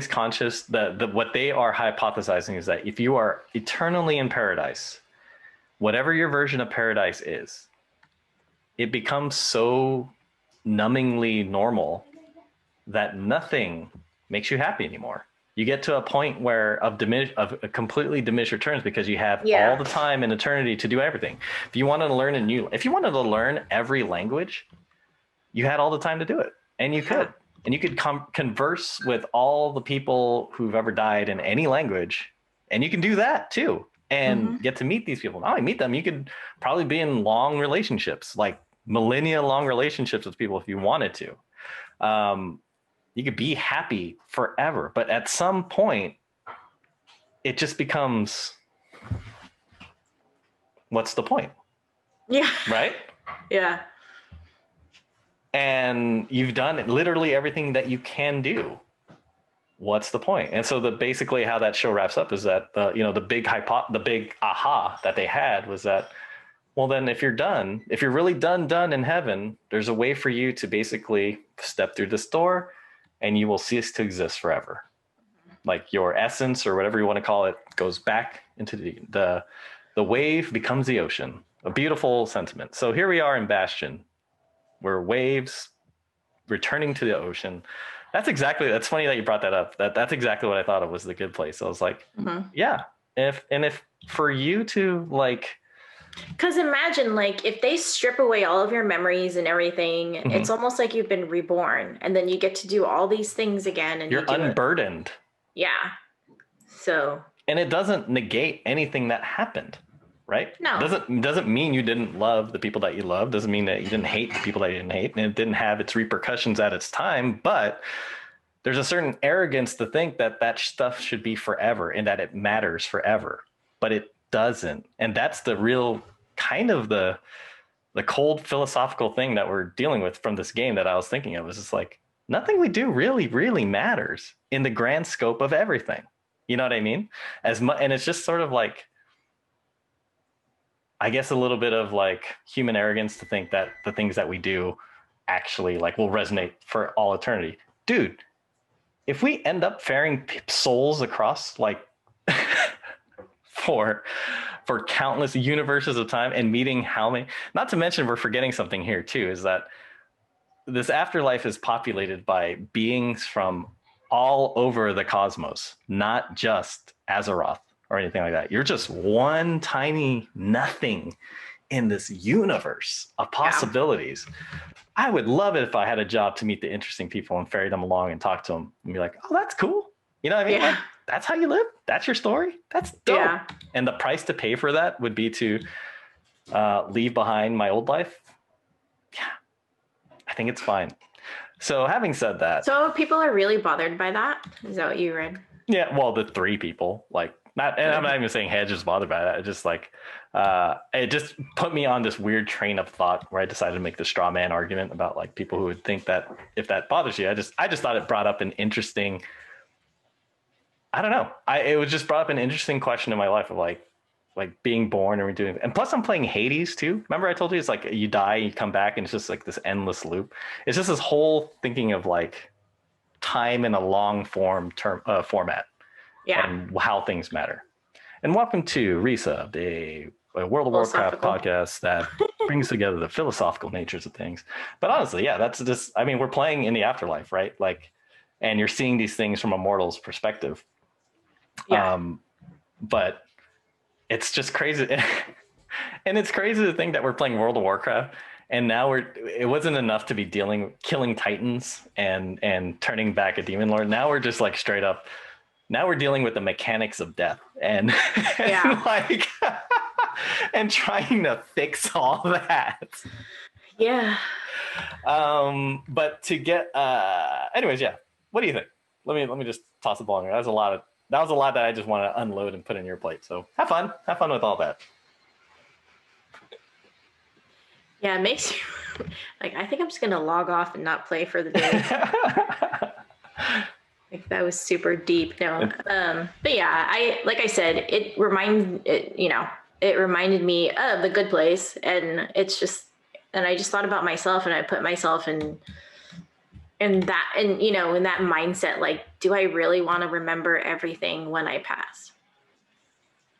conscious, what they are hypothesizing is that if you are eternally in paradise, whatever your version of paradise is, it becomes so numbingly normal that nothing makes you happy anymore. You get to a point where of completely diminished returns because you have all the time in eternity to do everything. If you wanted to learn every language, you had all the time to do it, and you could. And you could converse with all the people who've ever died in any language, and you can do that too, and get to meet these people. Not only meet them, you could probably be in long relationships, like millennia-long relationships with people if you wanted to. You could be happy forever, but at some point, it just becomes, what's the point? Yeah. Right? Yeah. And you've done literally everything that you can do. What's the point? And so basically how that show wraps up is that the big aha that they had was that, well, then if you're really done in heaven, there's a way for you to basically step through this door and you will cease to exist forever. Like your essence or whatever you want to call it goes back into the wave becomes the ocean. A beautiful sentiment. So here we are in Bastion. Where waves returning to the ocean. That's funny that you brought that up. That's exactly what I thought of was The Good Place. I was like, yeah. If for you to like, because imagine like if they strip away all of your memories and everything, it's almost like you've been reborn, and then you get to do all these things again, and you're unburdened. Yeah. So. And it doesn't negate anything that happened. Right? No. Doesn't mean you didn't love the people that you loved. Doesn't mean that you didn't hate the people that you didn't hate. And it didn't have its repercussions at its time. But there's a certain arrogance to think that stuff should be forever and that it matters forever. But it doesn't. And that's the real kind of the cold philosophical thing that we're dealing with from this game that I was thinking of. Was just like, nothing we do really, really matters in the grand scope of everything. You know what I mean? And it's just sort of like, I guess a little bit of like human arrogance to think that the things that we do actually like will resonate for all eternity. Dude, if we end up ferrying souls across like for countless universes of time and meeting how many, not to mention we're forgetting something here too, is that this afterlife is populated by beings from all over the cosmos, not just Azeroth or anything like that. You're just one tiny nothing in this universe of possibilities. I would love it if I had a job to meet the interesting people and ferry them along and talk to them and be like, oh, that's cool. You know what I mean? Like, that's how you live. That's your story. That's dope. Yeah. And the price to pay for that would be to leave behind my old life. Yeah, I think it's fine. So having said that. So people are really bothered by that? Is that what you read? Yeah, well, the three people, like, and I'm not even saying Hedge is bothered by that. It just like, it just put me on this weird train of thought where I decided to make the straw man argument about like people who would think that if that bothers you, I just thought it brought up an interesting, I don't know. It was just brought up an interesting question in my life of like being born and redoing. And plus I'm playing Hades too. Remember I told you it's like you die, you come back and it's just like this endless loop. It's just this whole thinking of like time in a long format. Yeah. And how things matter. And welcome to Resubbed, a World of Warcraft podcast that brings together the philosophical natures of things. But honestly, yeah, that's just, I mean, we're playing in the afterlife, right? Like, and you're seeing these things from a mortal's perspective. Yeah. But it's just crazy. And it's crazy to think that we're playing World of Warcraft and now it wasn't enough to be killing titans and turning back a demon lord. Now we're just like straight up Now we're dealing with the mechanics of death and, and like and trying to fix all that. Yeah. But to get anyways, yeah. What do you think? Let me just toss the ball in there. That was a lot that I just want to unload and put in your plate. So have fun with all that. Yeah, it makes you like, I think I'm just gonna log off and not play for the day. Like that was super deep. No, but yeah, I said, it reminded me of The Good Place, and it's just, and I just thought about myself, and I put myself in that, and in that mindset, like, do I really want to remember everything when I pass?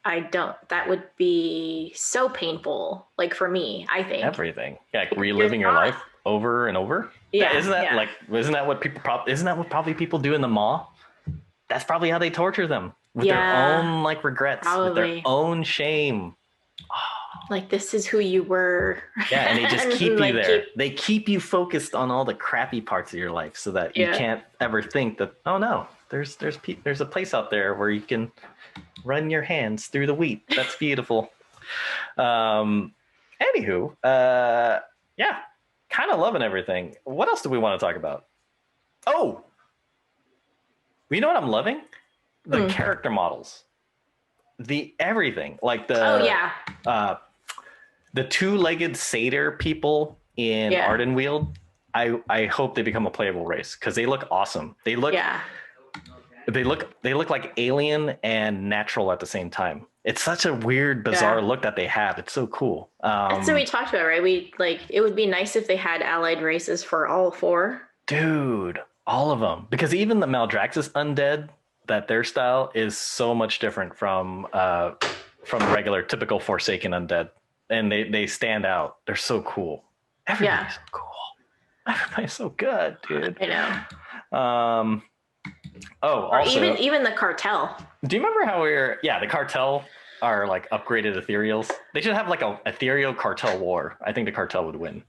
I don't. That would be so painful, like for me, I think. Everything. Yeah, like reliving your life over and over. Yeah. Isn't that what probably people do in the mall? That's probably how they torture them, with their own like regrets, with their own shame. Like, this is who you were. Yeah, and they just keep you there. They keep you focused on all the crappy parts of your life so that you can't ever think that, oh no, there's a place out there where you can run your hands through the wheat. That's beautiful. Anywho, yeah, kind of loving everything. What else do we want to talk about? Oh, you know what I'm loving? The character models. The everything. Like the the two-legged satyr people in Ardenweald. I hope they become a playable race because they look awesome. They look like alien and natural at the same time. It's such a weird, bizarre look that they have. It's so cool. That's what we talked about, right? It would be nice if they had allied races for all four. Dude, all of them. Because even the Maldraxxus undead, that their style is so much different from regular, typical Forsaken undead. And they stand out. They're so cool. Everybody's so cool. Everybody's so good, dude. I know. Also, even the cartel. Do you remember how the cartel are like upgraded ethereals? They should have like a ethereal cartel war. I think the cartel would win.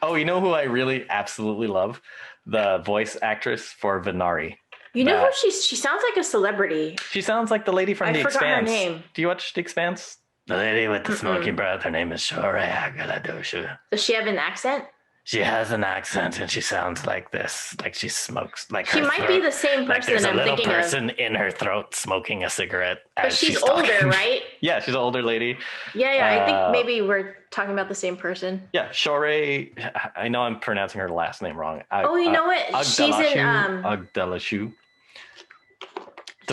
Oh, you know who I really absolutely love? The voice actress for Venari. You know who she sounds like a celebrity. She sounds like the lady from The Expanse. I forgot her name. Do you watch The Expanse? The lady with the smoky breath. Her name is Shorea Galadoshu. Does she have an accent? She has an accent and she sounds like this, like she smokes. Like she might be the same person I'm thinking of. There's a little person in her throat smoking a cigarette. But she's older, right? Yeah, she's an older lady. Yeah. I think maybe we're talking about the same person. Yeah, Shore. I know I'm pronouncing her last name wrong. You know what? She's in Agdalashu.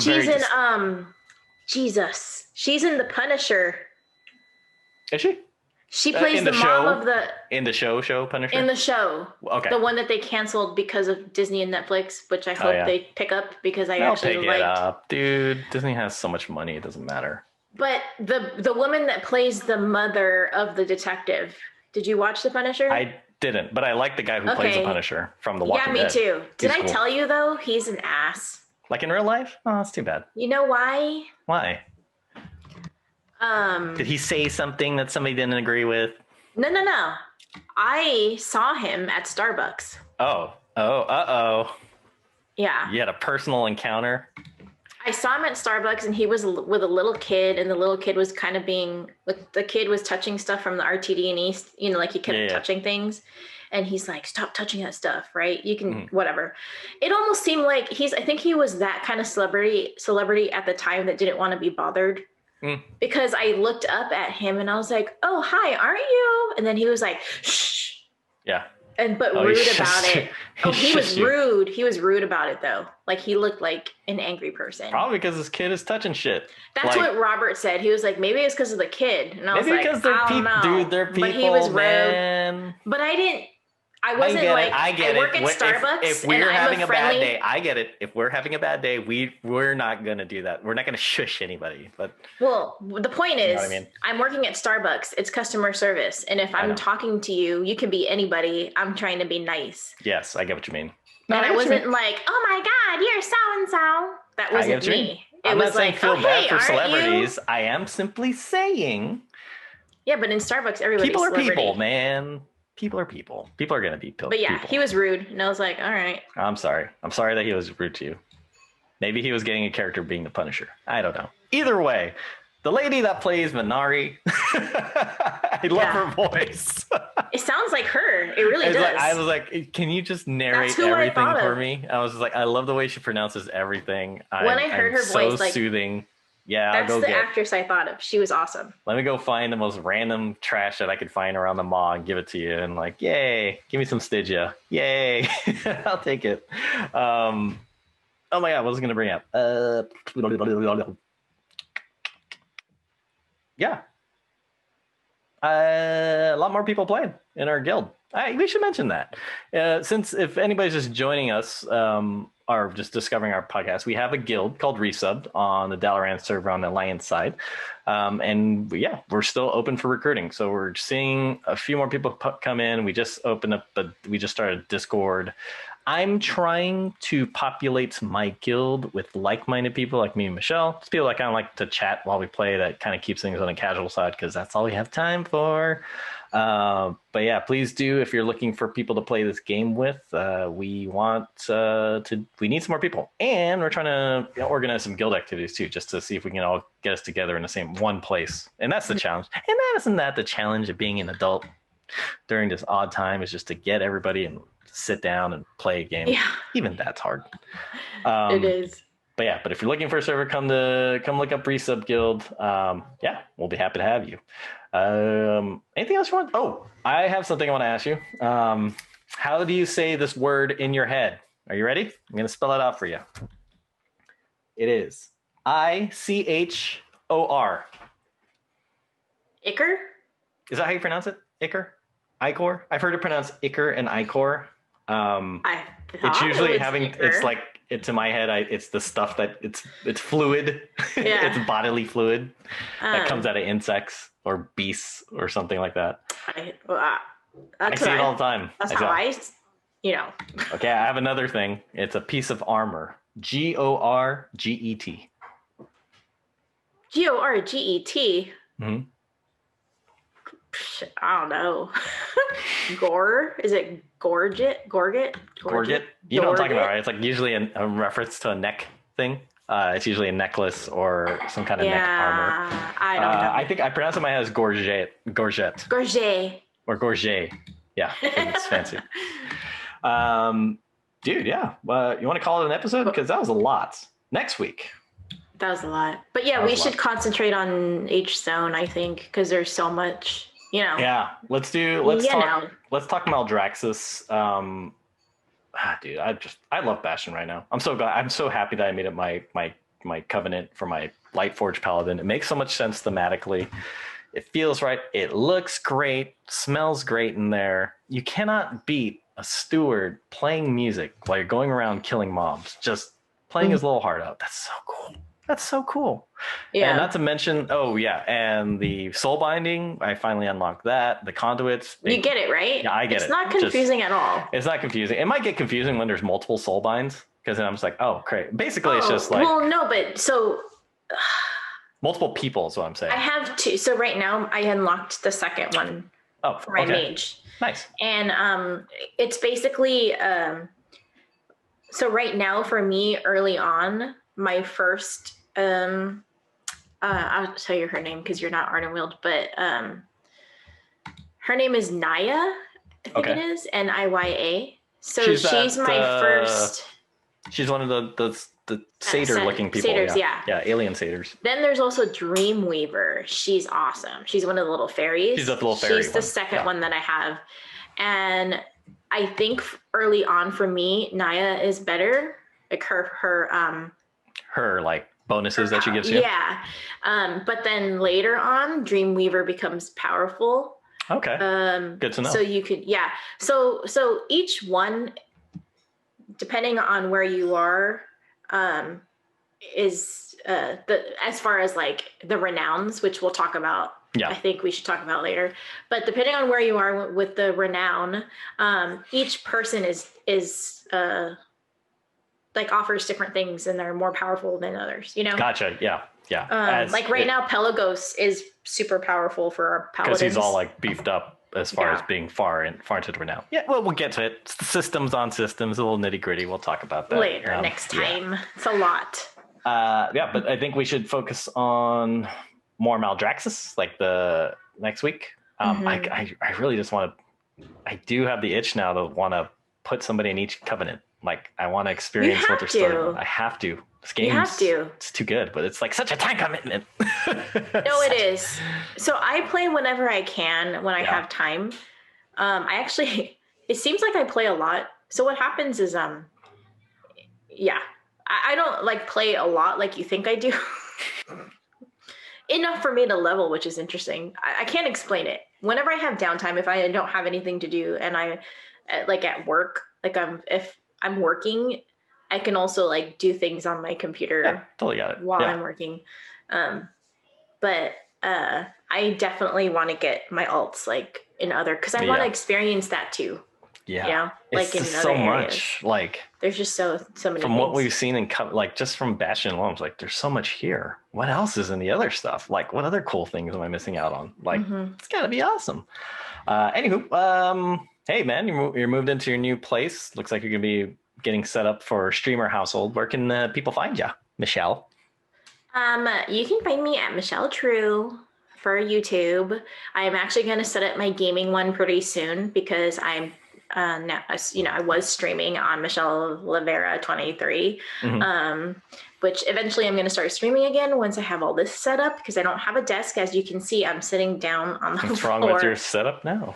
She's in Jesus. She's in The Punisher. Is she? She plays the mom of the... In the show Punisher? In the show. Okay. The one that they canceled because of Disney and Netflix, which I hope they pick up because I'll actually liked... It up. Dude, Disney has so much money, it doesn't matter. But the woman that plays the mother of the detective, did you watch The Punisher? I didn't, but I like the guy who plays the Punisher from The Walking Dead. Yeah, me too. Did I tell you, though? He's an ass. Like in real life? Oh, that's too bad. You know why? Why? Did he say something that somebody didn't agree with? No. I saw him at Starbucks. Oh. Yeah. You had a personal encounter? I saw him at Starbucks and he was with a little kid, and the little kid was kind of the kid was touching stuff from the RTD&E, like he kept touching things. And he's like, stop touching that stuff, right? You can, whatever. It almost seemed like I think he was that kind of celebrity at the time that didn't want to be bothered. Because I looked up at him and I was like, oh, hi, aren't you? And then he was like, shh. Yeah. But rude about it. He was rude. He was rude about it, though. Like, he looked like an angry person. Probably because his kid is touching shit. That's what Robert said. He was like, maybe it's because of the kid. And I was like, because they're people, dude, they're people, but he was rude. But I wasn't I work at Starbucks. If we're having a bad day, I get it. If we're having a bad day, we're not going to do that. We're not going to shush anybody. But the point is, I'm working at Starbucks. It's customer service. And if I'm talking to you, you can be anybody. I'm trying to be nice. Yes, I get what you mean. And I wasn't like, oh my God, you're so-and-so. That wasn't me. I'm not saying feel bad for celebrities. I am simply saying. Yeah, but in Starbucks, everybody's people are people, man. People are people. People are going to be people. But yeah, he was rude. And I was like, all right. I'm sorry. I'm sorry that he was rude to you. Maybe he was getting a character being the Punisher. I don't know. Either way, the lady that plays Minari, I love her voice. It sounds like her. It really does. I was like, can you just narrate everything for me? I was just like, I love the way she pronounces everything. When I heard her voice, like, soothing. Yeah, that's the actress I thought of. She was awesome. Let me go find the most random trash that I could find around the mall and give it to you. And like, yay, give me some Stygia. Yay, I'll take it. Oh my God, what was I going to bring up? Yeah. A lot more people playing in our guild. We should mention that. Since if anybody's just joining us or just discovering our podcast, we have a guild called Resubbed on the Dalaran server on the Alliance side. And yeah, we're still open for recruiting. So we're seeing a few more people come in. We just opened up, we just started Discord. I'm trying to populate my guild with like-minded people like me and Michelle. It's people that kind of like to chat while we play. That kind of keeps things on a casual side because that's all we have time for. But yeah, please do. If you're looking for people to play this game with, we need some more people, and we're trying to organize some guild activities too, just to see if we can all get us together in the same one place. And that's the challenge. And isn't that the challenge of being an adult during this odd time, is just to get everybody and sit down and play a game. Yeah. Even that's hard. It is. But yeah, if you're looking for a server, come look up Resub Guild. Yeah, we'll be happy to have you. Anything else you want? Oh, I have something I want to ask you. How do you say this word in your head? Are you ready? I'm going to spell it out for you. It is I-C-H-O-R. Ichor? Is that how you pronounce it? Ichor? Ichor? I've heard it pronounced Ichor and Ichor. It's usually it's like, it's in my head. It's the stuff that it's fluid. Yeah. It's bodily fluid that comes out of insects or beasts or something like that. I see it all the time. That's how I. Okay, I have another thing. It's a piece of armor. Gorget. Gorget. Mm-hmm. I don't know. Gore? Is it Gorget? Gorget? You know what I'm talking about, right? It's like usually a reference to a neck thing. It's usually a necklace or some kind of neck armor. I don't know. I think I pronounce it in my head as Gorget. Or Gorget. Yeah, it's fancy. Dude, yeah. You want to call it an episode? Because that was a lot. Next week. That was a lot. But yeah, we should concentrate on each zone, I think, because there's so much. Yeah, let's talk Maldraxxus. Dude, I love Bastion right now. I'm so happy that I made it my covenant for my Lightforged Paladin. It makes so much sense thematically. It feels right. It looks great. Smells great in there. You cannot beat a steward playing music while you're going around killing mobs, just playing his little heart out. That's so cool. That's so cool. Yeah. And not to mention, and the soul binding, I finally unlocked that. The conduits. You get it, right? Yeah, I get it. It's not confusing at all. It's not confusing. It might get confusing when there's multiple soul binds, because then I'm just like, oh, great. Basically, it's just like. Well, no, but so. Multiple people is what I'm saying. I have two. So right now, I unlocked the second one for my mage. Nice. And it's basically. So right now, for me, early on, my first. I'll tell you her name because you're not Ardenweald, but her name is Naya, I think it is, Niya. So she's my first. She's one of the satyr-looking people. Satyrs, yeah, alien satyrs. Then there's also Dreamweaver. She's awesome. She's one of the little fairies. She's the little fairy. She's the second one that I have, and I think early on for me, Naya is better. Like her like bonuses that she gives you. Yeah. But then later on, Dreamweaver becomes powerful. Okay. Good to know. So you could, So each one, depending on where you are, is as far as like the renowns, which we'll talk about. Yeah. I think we should talk about later. But depending on where you are with the renown, each person is like offers different things, and they're more powerful than others, Gotcha. Yeah. Like right now, Pelagos is super powerful for our paladins. Because he's all like beefed up as far as being far into it now. Yeah, well, we'll get to it. Systems on systems, a little nitty gritty. We'll talk about that later next time. Yeah. It's a lot. But I think we should focus on more Maldraxxus, like the next week. I really just want to. I do have the itch now to want to put somebody in each covenant. Like, I want to experience what they're starting. I have to. This game, it's too good, but it's like such a time commitment. No, it is. So I play whenever I can, when I have time. I actually, it seems like I play a lot. So what happens is, I don't like play a lot like you think I do. Enough for me to level, which is interesting. I can't explain it. Whenever I have downtime, if I don't have anything to do and I like at work, like if I'm working, I can also like do things on my computer totally got it. while I'm working. But I definitely want to get my alts like in other, because I want to experience that too. Yeah. You know? Like it's in other areas. Much. Like there's just so many from things. what we've seen in like just from Bastion alone, it's like there's so much here. What else is in the other stuff? Like what other cool things am I missing out on? Like it's gotta be awesome. Anywho, hey man, you're moved into your new place. Looks like you're gonna be getting set up for streamer household. Where can people find you, Michelle? You can find me at Michelle True for YouTube. I am actually going to set up my gaming one pretty soon because I'm now, I was streaming on Michelle Lavera 23, which eventually I'm going to start streaming again once I have all this set up, because I don't have a desk. As you can see, I'm sitting down on the floor. What's wrong with your setup now?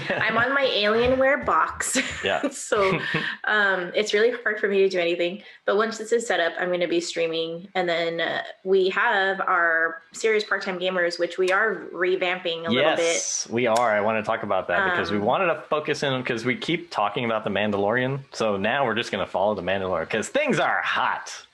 I'm on my Alienware box. Yeah. So it's really hard for me to do anything. But once this is set up, I'm going to be streaming. And then we have our Serious Part-Time Gamers, which we are revamping a little bit. Yes, we are. I want to talk about that because we wanted to focus in, because we keep talking about The Mandalorian. So now we're just going to follow The Mandalorian because things are hot.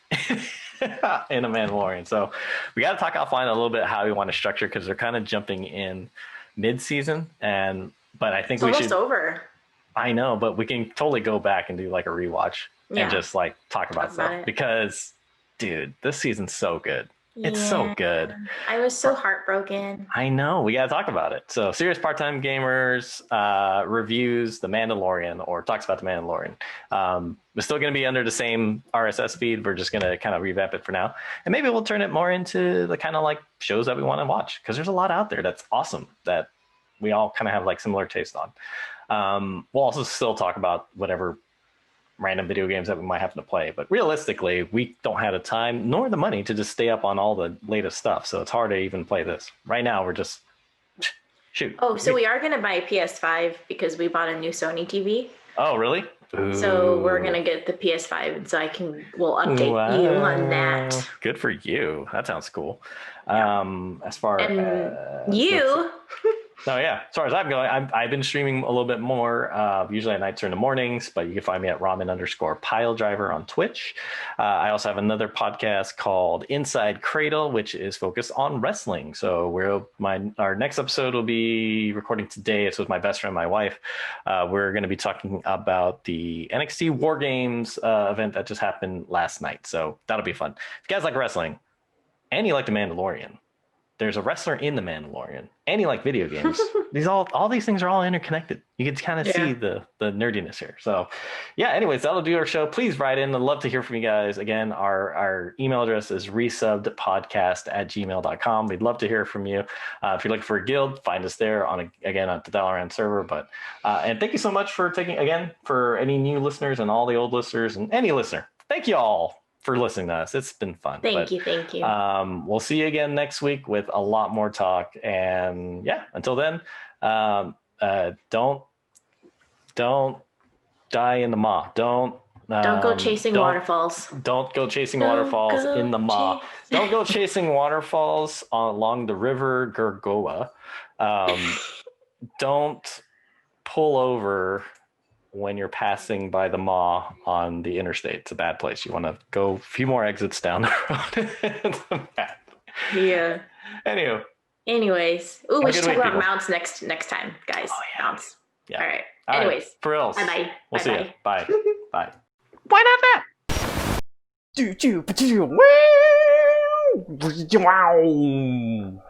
In a Mandalorian. So we got to talk offline a little bit how we want to structure, because they're kind of jumping in mid-season, but I think it's almost over. I know, but we can totally go back and do like a rewatch and just like talk about stuff because dude, this season's so good. It's so good. I was so heartbroken. I know. We got to talk about it. So, Serious Part-Time Gamers reviews The Mandalorian, or talks about The Mandalorian. We're still going to be under the same RSS feed. We're just going to kind of revamp it for now. And maybe we'll turn it more into the kind of like shows that we want to watch, because there's a lot out there that's awesome that we all kind of have like similar taste on. We'll also still talk about whatever random video games that we might happen to play, but realistically we don't have the time nor the money to just stay up on all the latest stuff, so it's hard to even play this right now. We're just shoot. So we are going to buy a PS5 because we bought a new Sony TV. Oh really? Ooh. So we're going to get the PS5, and so we'll update you on that. Good for you. That sounds cool. As far as you as far as I'm going, I've been streaming a little bit more, usually at nights or in the mornings, but you can find me at ramen_piledriver on Twitch. I also have another podcast called Inside Cradle, which is focused on wrestling. So our next episode will be recording today. It's with my best friend, my wife. We're going to be talking about the NXT War Games event that just happened last night. So that'll be fun. If you guys like wrestling and you like The Mandalorian, there's a wrestler in The Mandalorian, and you like video games. All these things are all interconnected. You can kind of see the nerdiness here. So anyways, that'll do our show. Please write in. I'd love to hear from you guys. Again, our email address is resubbedpodcast@gmail.com. We'd love to hear from you. If you're looking for a guild, find us there on the Dalaran server. But and thank you so much for for any new listeners and all the old listeners and any listener. Thank you all for listening to us. It's been fun. Thank you. We'll see you again next week with a lot more talk. And until then, don't die in the maw. Don't go chasing waterfalls. Don't go chasing waterfalls in the maw. Don't go chasing waterfalls along the river Gurgoa. Don't pull over when you're passing by the maw on the interstate. It's a bad place. You want to go a few more exits down the road. It's bad. Yeah. Anyways. Ooh, we should talk about mounts next time, guys. Oh, yeah. Mounts. Yeah. All right. Anyways. Right. For reals. Bye-bye. We'll see you. Bye. Bye. Why not that? Wow.